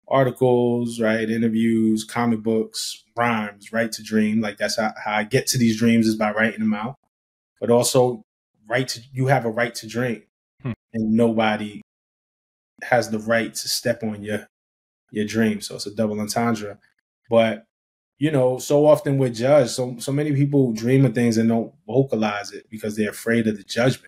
articles, right, interviews, comic books, rhymes. Right to Dream, like that's how I get to these dreams is by writing them out. But also, you have a right to dream, and nobody has the right to step on your dream. So it's a double entendre. But so often we're judged. So many people dream of things and don't vocalize it because they're afraid of the judgment.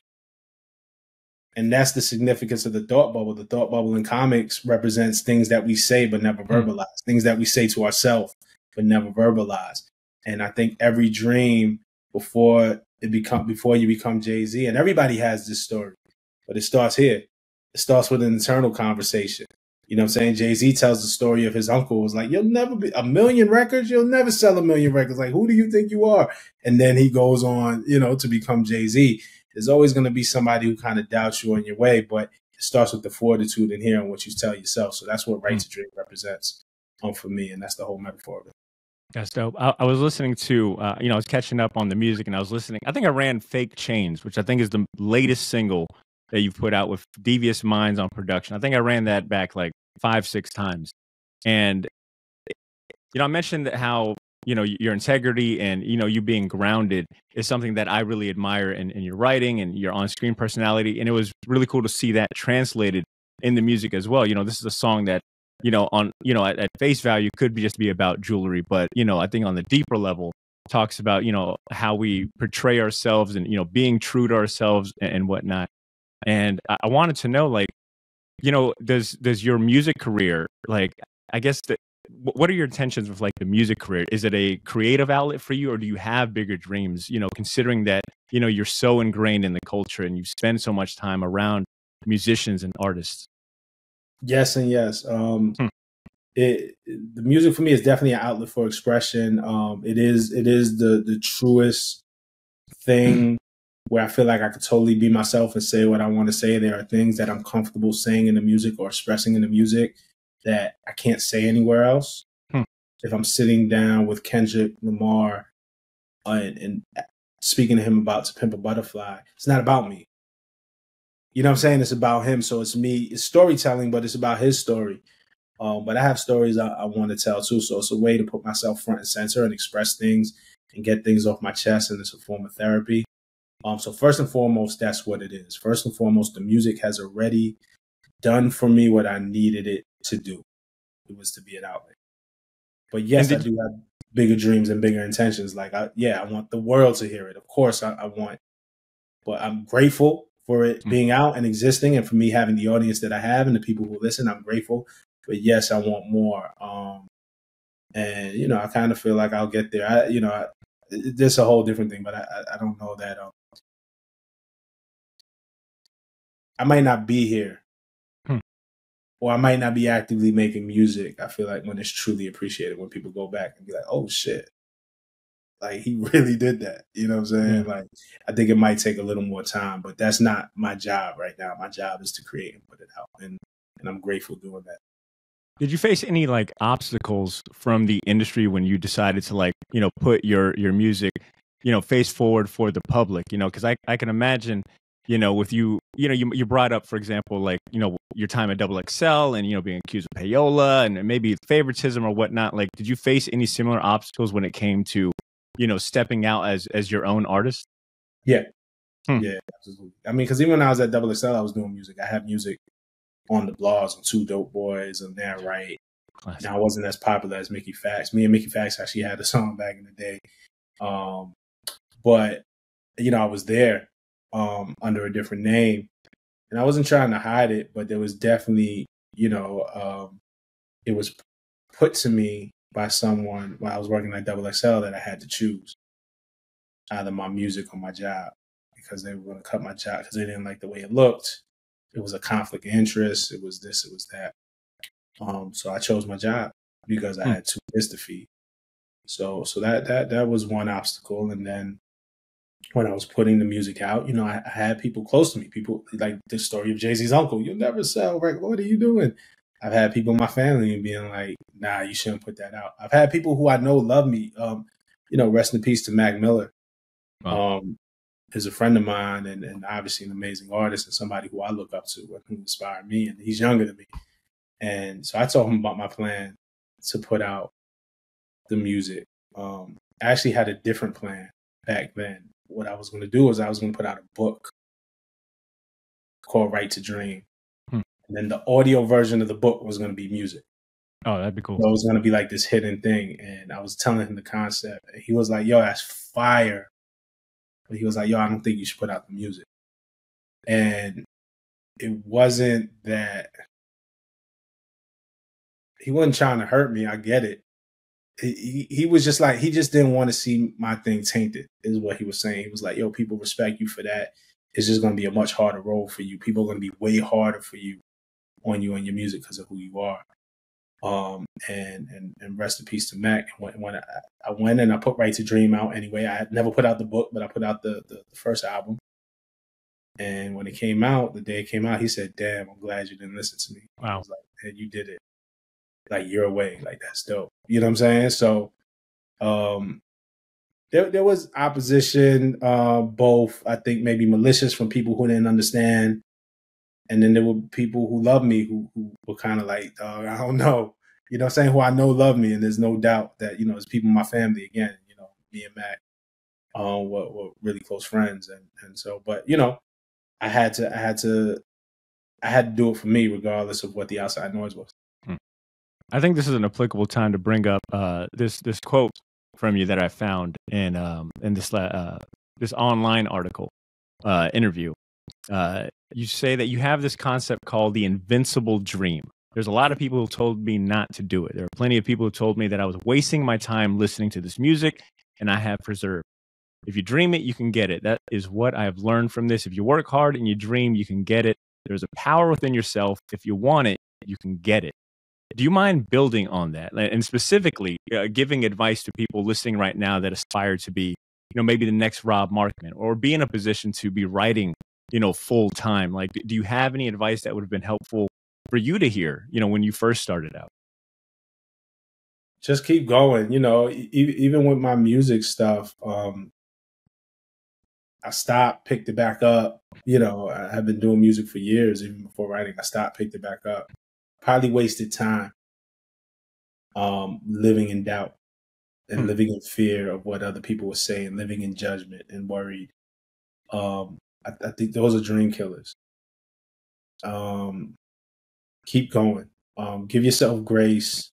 And that's the significance of the thought bubble. The thought bubble in comics represents things that we say but never verbalize, things that we say to ourselves but never verbalize. And I think every dream before you become Jay-Z, and everybody has this story, but it starts here. It starts with an internal conversation. You know what I'm saying? Jay-Z tells the story of his uncle was like, you'll never be a million records. You'll never sell a million records. Like, who do you think you are? And then he goes on, to become Jay-Z. There's always going to be somebody who kind of doubts you on your way, but it starts with the fortitude in hearing what you tell yourself. So that's what Right to Dream represents for me. And that's the whole metaphor of it. That's dope. I was listening to, I was catching up on the music and I was listening. I think I ran Fake Chains, which I think is the latest single that you've put out with Devious Minds on production. I think I ran that back like 5-6 times. And, I mentioned that how, your integrity and, you being grounded is something that I really admire in your writing and your on-screen personality. And it was really cool to see that translated in the music as well. This is a song that, at face value could just be about jewelry, but I think on the deeper level talks about how we portray ourselves and being true to ourselves and whatnot. And I wanted to know, like, does your music career, like, I guess what are your intentions with like the music career? Is it a creative outlet for you, or do you have bigger dreams? Considering that you're so ingrained in the culture and you spend so much time around musicians and artists. Yes and yes. The music for me is definitely an outlet for expression. It is the truest thing where I feel like I could totally be myself and say what I want to say. There are things that I'm comfortable saying in the music or expressing in the music that I can't say anywhere else. If I'm sitting down with Kendrick Lamar and speaking to him about To Pimp a Butterfly, it's not about me. You know what I'm saying? It's about him. So it's me. It's storytelling, but it's about his story. But I have stories I want to tell too. So it's a way to put myself front and center and express things and get things off my chest. And it's a form of therapy. So first and foremost, that's what it is. First and foremost, the music has already done for me what I needed it to do. It was to be an outlet. But yes, I do have bigger dreams and bigger intentions. Like, I want the world to hear it. Of course, I want. But I'm grateful for it being out and existing, and for me having the audience that I have and the people who listen. I'm grateful. But yes, I want more. And I kind of feel like I'll get there. This is a whole different thing, but I don't know that. I might not be here, or I might not be actively making music. I feel like when it's truly appreciated, when people go back and be like, "Oh shit, like he really did that." You know what I'm saying? Yeah. Like, I think it might take a little more time, but that's not my job right now. My job is to create and put it out, and I'm grateful doing that. Did you face any like obstacles from the industry when you decided to like, put your music, face forward for the public, because I can imagine, with you, you brought up, for example, like, your time at Double XL and, being accused of payola and maybe favoritism or whatnot. Like, did you face any similar obstacles when it came to, stepping out as your own artist? Yeah. Yeah, absolutely. I mean, because even when I was at Double XL, I was doing music. I had music on the blogs on Two Dope Boys and There Right. Classic. Now I wasn't as popular as Mickey Fax. Me and Mickey Fax actually had a song back in the day. But I was there under a different name, and I wasn't trying to hide it, but there was definitely, it was put to me by someone while I was working at Double XL that I had to choose either my music or my job because they were going to cut my job because they didn't like the way it looked. It was a conflict of interest. It was this, it was that. So I chose my job because I had 2 kids to feed. So that was one obstacle. And then when I was putting the music out, you know, I had people close to me, people like the story of Jay-Z's uncle. You'll never sell record. What are you doing? I've had people in my family being like, nah, you shouldn't put that out. I've had people who I know love me. You know, rest in peace to Mac Miller. Wow. Is a friend of mine and obviously an amazing artist and somebody who I look up to and who inspired me. And he's younger than me. And so I told him about my plan to put out the music. I actually had a different plan back then. What I was going to do is I was going to put out a book called Right to Dream. And then the audio version of the book was going to be music. Oh, that'd be cool. So it was going to be like this hidden thing. And I was telling him the concept. And he was like, yo, that's fire. But he was like, yo, I don't think you should put out the music. And it wasn't that he wasn't trying to hurt me. I get it. He was just like, he just didn't want to see my thing tainted, is what he was saying. He was like, yo, people respect you for that. It's just going to be a much harder role for you. People are going to be way harder for you on you and your music because of who you are. And rest in peace to Mac. When I went and I put Right to Dream out anyway, I had never put out the book, but I put out the first album. And when it came out, the day it came out, he said, damn, I'm glad you didn't listen to me. Wow. I was like, man, you did it. Like, you're away. Like, that's dope. You know what I'm saying? So there was opposition, both, I think, maybe malicious from people who didn't understand. And then there were people who love me who were kind of like, I don't know. You know what I'm saying? Who I know love me. And there's no doubt that, you know, there's people in my family, again, you know, me and Mac were really close friends. And so, but, you know, I had to do it for me, regardless of what the outside noise was. I think this is an applicable time to bring up this quote from you that I found in this online article interview. You say that you have this concept called the invincible dream. There's a lot of people who told me not to do it. There are plenty of people who told me that I was wasting my time listening to this music, and I have preserved. If you dream it, you can get it. That is what I have learned from this. If you work hard and you dream, you can get it. There's a power within yourself. If you want it, you can get it. Do you mind building on that? And specifically, giving advice to people listening right now that aspire to be, you know, maybe the next Rob Markman, or be in a position to be writing, you know, full time? Like, do you have any advice that would have been helpful for you to hear, you know, when you first started out? Just keep going. You know, even with my music stuff, I stopped, picked it back up. You know, I've been doing music for years, even before writing. I stopped, picked it back up. Probably wasted time living in doubt and living in fear of what other people were saying, living in judgment and worried. I think those are dream killers. Keep going. Give yourself grace.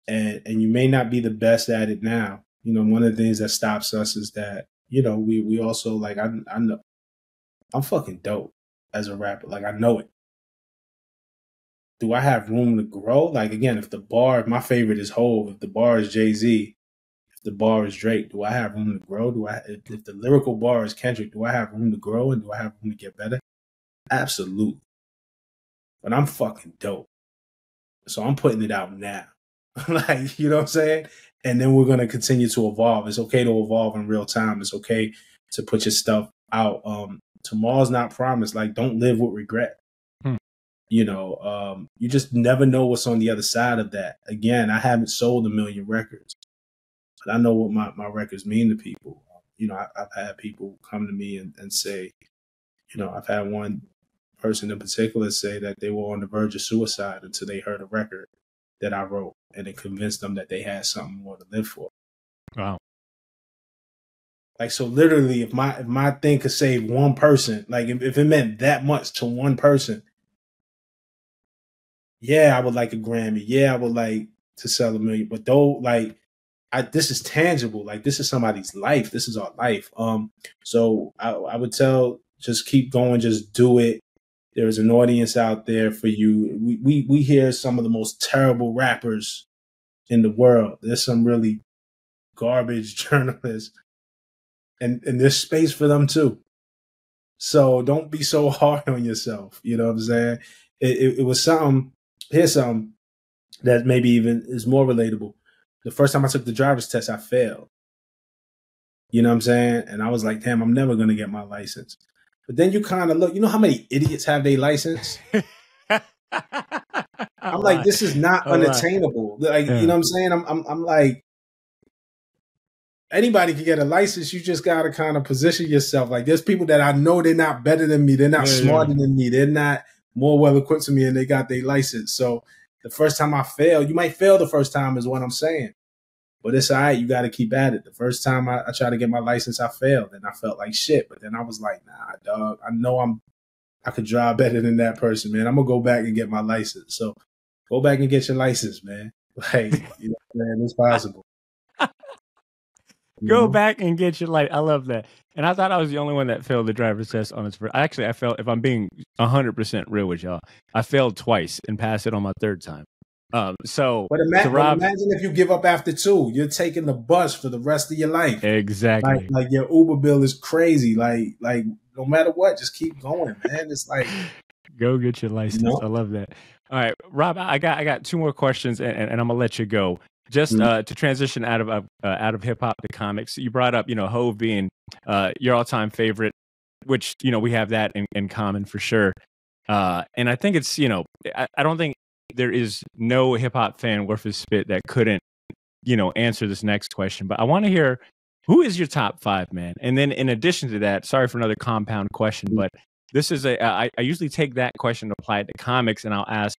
And you may not be the best at it now. You know, one of the things that stops us is that, you know, we also, like, I know I'm fucking dope as a rapper. Like, I know it. Do I have room to grow? Like, again, if my favorite is Hov, if the bar is Jay-Z, if the bar is Drake, do I have room to grow? If the lyrical bar is Kendrick, do I have room to grow and do I have room to get better? Absolutely. But I'm fucking dope. So I'm putting it out now. Like, you know what I'm saying? And then we're going to continue to evolve. It's okay to evolve in real time. It's okay to put your stuff out. Tomorrow's not promised. Like, don't live with regret. You know, you just never know what's on the other side of that. Again, I haven't sold 1 million records, but I know what my records mean to people. You know, I've had people come to me and say, you know, I've had one person in particular say that they were on the verge of suicide until they heard a record that I wrote, and it convinced them that they had something more to live for. Wow. Like, so literally, if my thing could save one person, like if it meant that much to one person, yeah, I would like a Grammy. Yeah, I would like to sell 1 million. But though, like, this is tangible. Like, this is somebody's life. This is our life. So I would tell, just keep going. Just do it. There's an audience out there for you. We hear some of the most terrible rappers in the world. There's some really garbage journalists, and there's space for them too. So don't be so hard on yourself. You know what I'm saying? It was something. Here's something that maybe even is more relatable. The first time I took the driver's test, I failed. You know what I'm saying? And I was like, damn, I'm never going to get my license. But then you kind of look, you know how many idiots have their license? I'm like, this is not unattainable. Like, you know what I'm saying? I'm like, anybody can get a license. You just got to kind of position yourself. Like, there's people that I know they're not better than me. They're not smarter than me. They're not more well equipped than me, and they got their license. So the first time I failed, you might fail the first time is what I'm saying. But it's all right. You got to keep at it. The first time I tried to get my license, I failed, and I felt like shit. But then I was like, nah, dog. I know I could drive better than that person, man. I'm gonna go back and get my license. So go back and get your license, man. Like, you know, man, it's possible. Go back and get your light. I love that. And I thought I was the only one that failed the driver's test on its first. Actually, I failed. If I'm being 100% real with y'all, I failed twice and passed it on my third time. But imagine if you give up after 2, you're taking the bus for the rest of your life. Exactly. Like your Uber bill is crazy. Like no matter what, just keep going, man. It's like, go get your license. You know? I love that. All right, Rob, I got 2 more questions, and I'm gonna let you go. Just to transition out of hip hop to comics, you brought up, Hove being your all-time favorite, which we have that in common for sure. And I think it's I don't think there is no hip hop fan worth his spit that couldn't answer this next question. But I want to hear, who is your top 5, man? And then in addition to that, sorry for another compound question, but this is I usually take that question and apply it to comics, and I'll ask,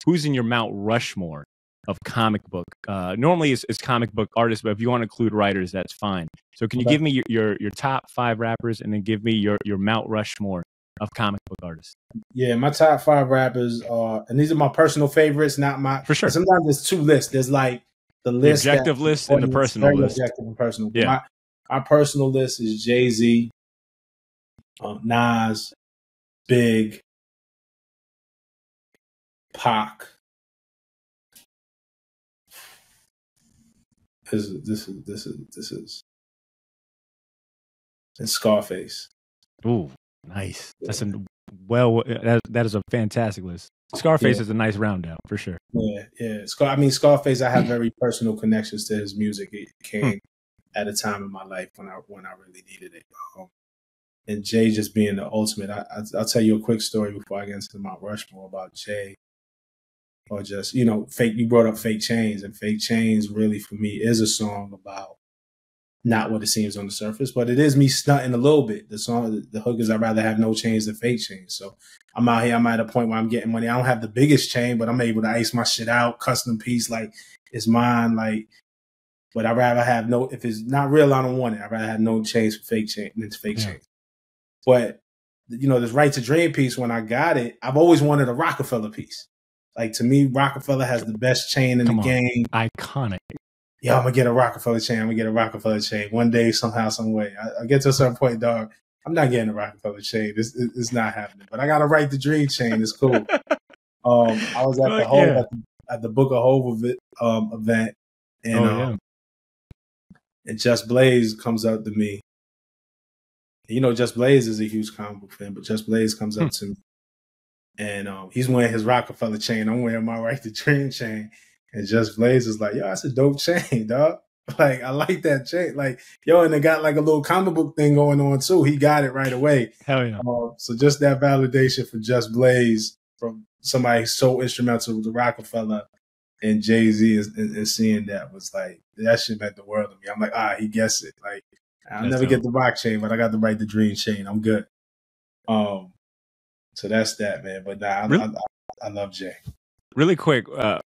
who's in your Mount Rushmore of comic book? Normally it's comic book artists, but if you want to include writers, that's fine. So can you give me your top 5 rappers, and then give me your Mount Rushmore of comic book artists? Yeah, my top 5 rappers are, and these are my personal favorites, not my. For sure. Sometimes there's 2 lists. There's like the list, the objective list, and the personal list. Objective and personal. Yeah. My personal list is Jay-Z, Nas, Big, Pac. This is and Scarface. Ooh, nice. That's that is a fantastic list. Scarface is a nice round out for sure. Yeah. Scarface, I have very personal connections to his music. It came at a time in my life when I really needed it. And Jay just being the ultimate. I'll tell you a quick story before I get into Mount Rushmore about Jay. Or just, fake. You brought up Fake Chains, and Fake Chains really for me is a song about not what it seems on the surface, but it is me stunting a little bit. The song, the hook is, I'd rather have no chains than fake chains. So I'm out here, I'm at a point where I'm getting money. I don't have the biggest chain, but I'm able to ice my shit out, custom piece, like it's mine. Like, but I'd rather have if it's not real, I don't want it. I'd rather have no chains for fake chain than fake chains. But, this Right to Dream piece, when I got it, I've always wanted a Rockefeller piece. Like, to me, Rockefeller has the best chain in the game. Iconic. Yeah, I'm going to get a Rockefeller chain. One day, somehow, some way. I get to a certain point, dog, I'm not getting a Rockefeller chain. It's not happening. But I got to Right the Dream chain. It's cool. I was at at the Book of Hove event, and and Just Blaze comes up to me. Just Blaze is a huge comic book fan, but Just Blaze comes up to me. And he's wearing his Rockefeller chain. I'm wearing my Right to Dream chain. And Just Blaze is like, yo, that's a dope chain, dog. Like, I like that chain. Like, yo, and they got like a little comic book thing going on too. He got it right away. Hell yeah. So just that validation for Just Blaze from somebody so instrumental to Rockefeller and Jay-Z and seeing that was like, that shit meant the world to me. I'm like, he gets it. Like, I'll never get the Rock chain, but I got the Right to Dream chain. I'm good. So that's that, man. But I love Jay. Really quick,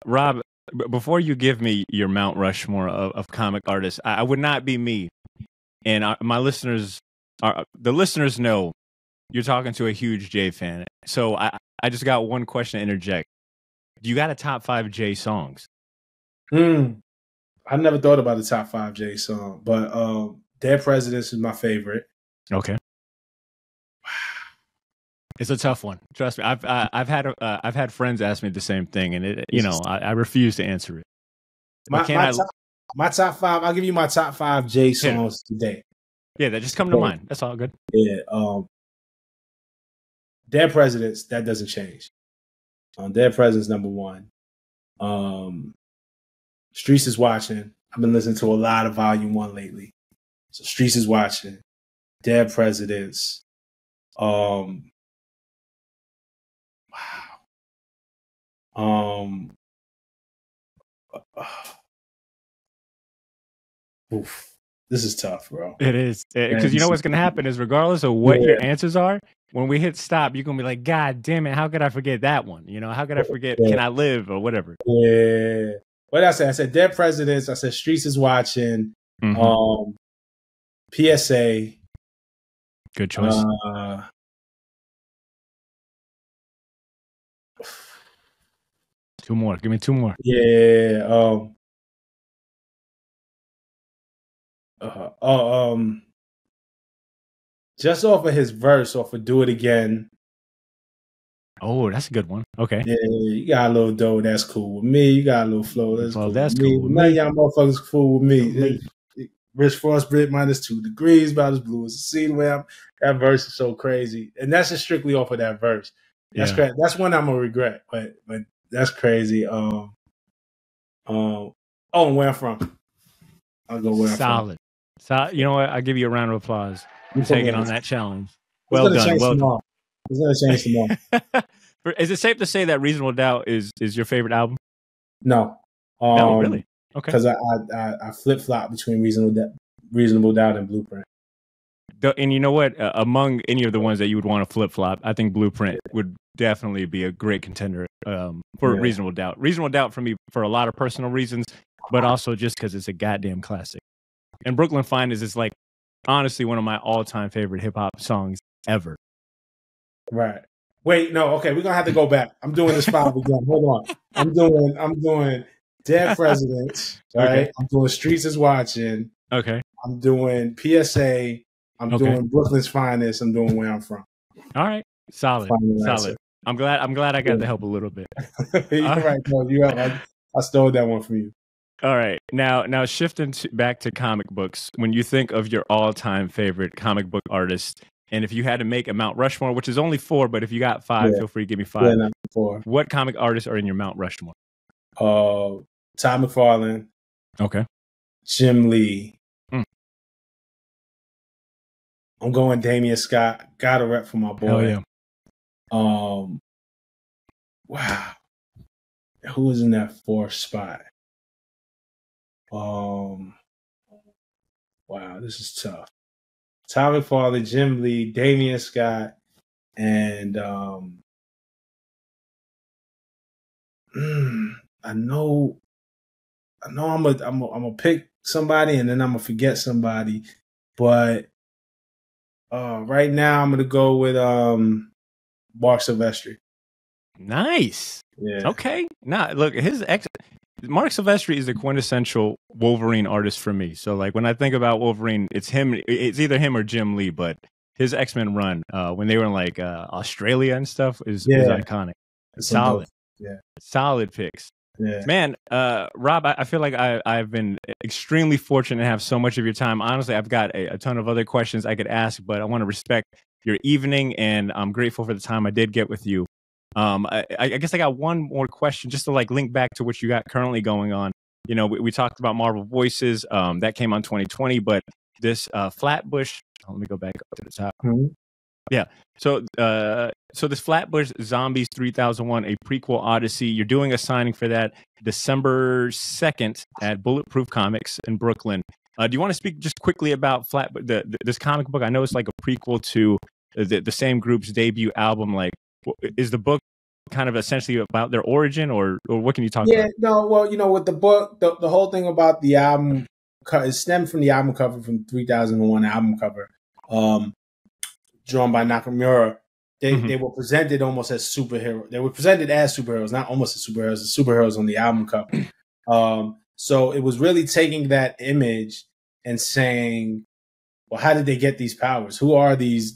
Rob, before you give me your Mount Rushmore of comic artists, I would not be me. And my listeners, the listeners know you're talking to a huge Jay fan. So I just got one question to interject. You got a top 5 Jay songs? I never thought about a top 5 Jay song, but Dead Presidents is my favorite. Okay. It's a tough one. Trust me. I've had friends ask me the same thing, and I refuse to answer it. But can I? My top five. I'll give you my top five Jay songs today. Yeah, that just come to mind. That's all good. Yeah. Dead Presidents. That doesn't change. Dead Presidents #1. Streets is Watching. I've been listening to a lot of Volume 1 lately. So Streets is Watching. Dead Presidents. Wow. Oof. This is tough, bro. It is. Because you know what's going to happen is regardless of what your answers are, when we hit stop, you're going to be like, God damn it, how could I forget that one? You know, how could I forget Can I Live or whatever? Yeah. What did I say? I said Dead Presidents. I said Streets is Watching. PSA. Good choice. Two more. Give me two more. Yeah. Just off of his verse, off of Do It Again. Oh, that's a good one. Okay. Yeah, you got a little dough. That's cool with me. You got a little flow. That's cool. That's with me. cool with None me. of y'all motherfuckers cool with me. Rich Frostbite -2 degrees, about as blue as the sea. That verse is so crazy, and that's just strictly off of that verse. That's crazy. That's one I'm gonna regret, but that's crazy. And where I'm from. I'll go where I'm from. Solid. You know what? I'll give you a round of applause for taking on that challenge. Well done. Well done. It's gonna change tomorrow. Is it safe to say that Reasonable Doubt is your favorite album? No. No, really? Okay. Because I flip flop between Reasonable Doubt and Blueprint. And you know what? Among any of the ones that you would want to flip flop, I think Blueprint would definitely be a great contender for Reasonable Doubt. Reasonable Doubt for me for a lot of personal reasons, but also just because it's a goddamn classic. And Brooklyn Finest is like honestly one of my all-time favorite hip hop songs ever. Right. Wait, no, okay, we're gonna have to go back. I'm doing this 5 again. Hold on. I'm doing Dead Presidents, right? Okay. I'm doing Streets is Watching. Okay. I'm doing PSA. I'm doing Brooklyn's Finest. I'm doing Where I'm From. All right. Solid. I'm glad I got to help a little bit. You're right. No, I stole that one from you. All right. Now shifting back to comic books, when you think of your all-time favorite comic book artist, and if you had to make a Mount Rushmore, which is only 4, but if you got 5, feel free to give me 5. Yeah, 4. What comic artists are in your Mount Rushmore? Todd McFarlane. Okay. Jim Lee. I'm going Damion Scott. Got a rep for my boy. Hell yeah. Wow. Who was in that 4th spot? Wow, this is tough. Todd McFarlane, Jim Lee, Damion Scott, and I know I'm gonna pick somebody and then I'm gonna forget somebody, but right now I'm gonna go with Mark Silvestri. Nice. Yeah. Okay. Look, Mark Silvestri is the quintessential Wolverine artist for me. So like when I think about Wolverine, it's either him or Jim Lee, but his X-Men run when they were in like Australia and stuff is iconic. It's solid. Yeah. Solid picks. Yeah. Man, Rob, I feel like I've been extremely fortunate to have so much of your time. Honestly, I've got a ton of other questions I could ask, but I want to respect your evening, and I'm grateful for the time I did get with you. I guess I got one more question just to like link back to what you got currently going on. You know, we talked about Marvel Voices that came on 2020, but this Flatbush. Let me go back up to the top. Mm-hmm. Yeah. So this Flatbush Zombies 3001, a prequel Odyssey. You're doing a signing for that December 2nd at Bulletproof Comics in Brooklyn. Do you want to speak just quickly about this comic book? I know it's like a prequel to the same group's debut album. Like, is the book kind of essentially about their origin, or what can you talk about? Yeah, no, well, you know, with the book, the whole thing about the album, it stemmed from the album cover from 3001 album cover, drawn by Nakamura. They were presented almost as superheroes. They were presented as superheroes, not almost as superheroes on the album cover. So it was really taking that image and saying, well, how did they get these powers? Who are these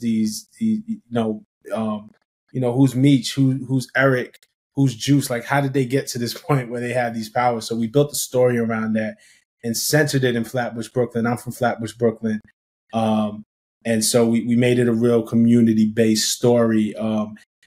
who's Meech? Who's Eric? who's Juice? Like, how did they get to this point where they have these powers? So we built a story around that and centered it in Flatbush, Brooklyn. I'm from Flatbush, Brooklyn. And so we made it a real community-based story,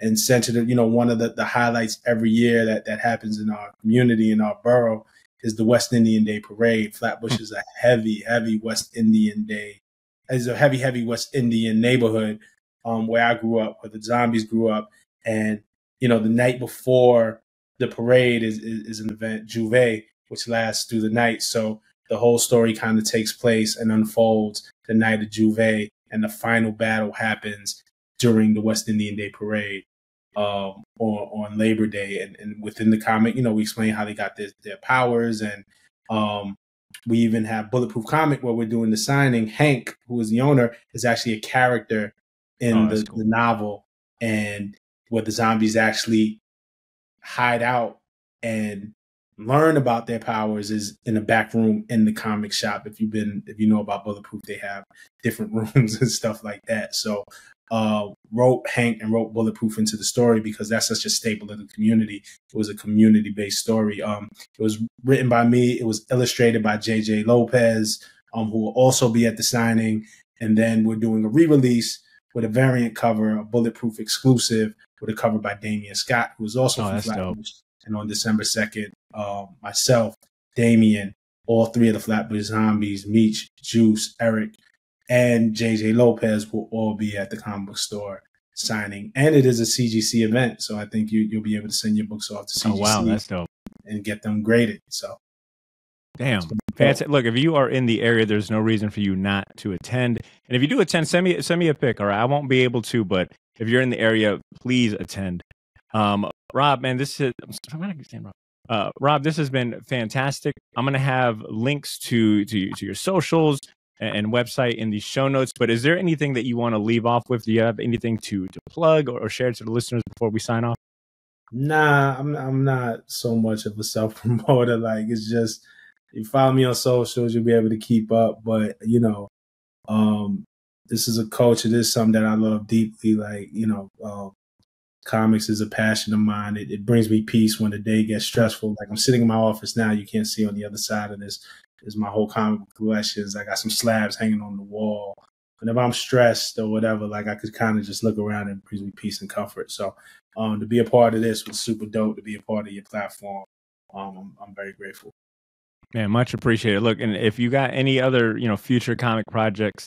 and centered it. You know, one of the highlights every year that happens in our community, in our borough, is the West Indian Day Parade. Flatbush is a heavy West Indian Day. It's a heavy West Indian neighborhood, where I grew up, where the Zombies grew up. And, you know, the night before the parade is an event, Juve, which lasts through the night. So the whole story kind of takes place and unfolds the night of Juve, and the final battle happens during the West Indian Day Parade, or on Labor Day. And within the comic, you know, we explain how they got their powers. And we even have Bulletproof Comic, where we're doing the signing. Hank, who is the owner, is actually a character in the novel, and where the Zombies actually hide out and learn about their powers is in a back room in the comic shop. If you know about Bulletproof, they have different rooms and stuff like that. So wrote Hank and wrote Bulletproof into the story because that's such a staple of the community. It was a community-based story. It was written by me. It was illustrated by JJ Lopez, who will also be at the signing. And then we're doing a re-release with a variant cover, a Bulletproof exclusive, with a cover by Damion Scott, who is also from Flatbush. And on December 2nd, myself, Damion, all three of the Flatbush Zombies, Meech, Juice, Eric, and JJ Lopez will all be at the comic book store signing. And it is a CGC event, so I think you'll be able to send your books off to CGC. Oh, wow, that's dope. And get them graded. So, damn. Fantastic. Look, if you are in the area, there's no reason for you not to attend. And if you do attend, send me a pic. All right, I won't be able to, but if you're in the area, please attend. Rob, man, Rob, this has been fantastic. I'm gonna have links to your socials and website in the show notes. But is there anything that you want to leave off with? Do you have anything to plug or share to the listeners before we sign off? Nah, I'm not so much of a self promoter. Like, it's just, you follow me on socials, you'll be able to keep up. But, you know, this is a culture. This is something that I love deeply. Like, you know, comics is a passion of mine. It brings me peace when the day gets stressful. Like, I'm sitting in my office now. You can't see on the other side of this is my whole comic book collections. I got some slabs hanging on the wall. And if I'm stressed or whatever, like, I could kind of just look around and it brings me peace and comfort. So to be a part of this was super dope, to be a part of your platform. I'm very grateful. Man, much appreciated. Look, and if you got any other, you know, future comic projects,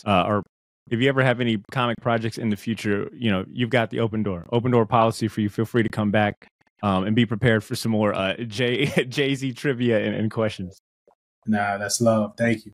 or if you ever have any comic projects in the future, you know, you've got the open door policy for you. Feel free to come back and be prepared for some more Jay-Z trivia and questions. Nah, that's love. Thank you.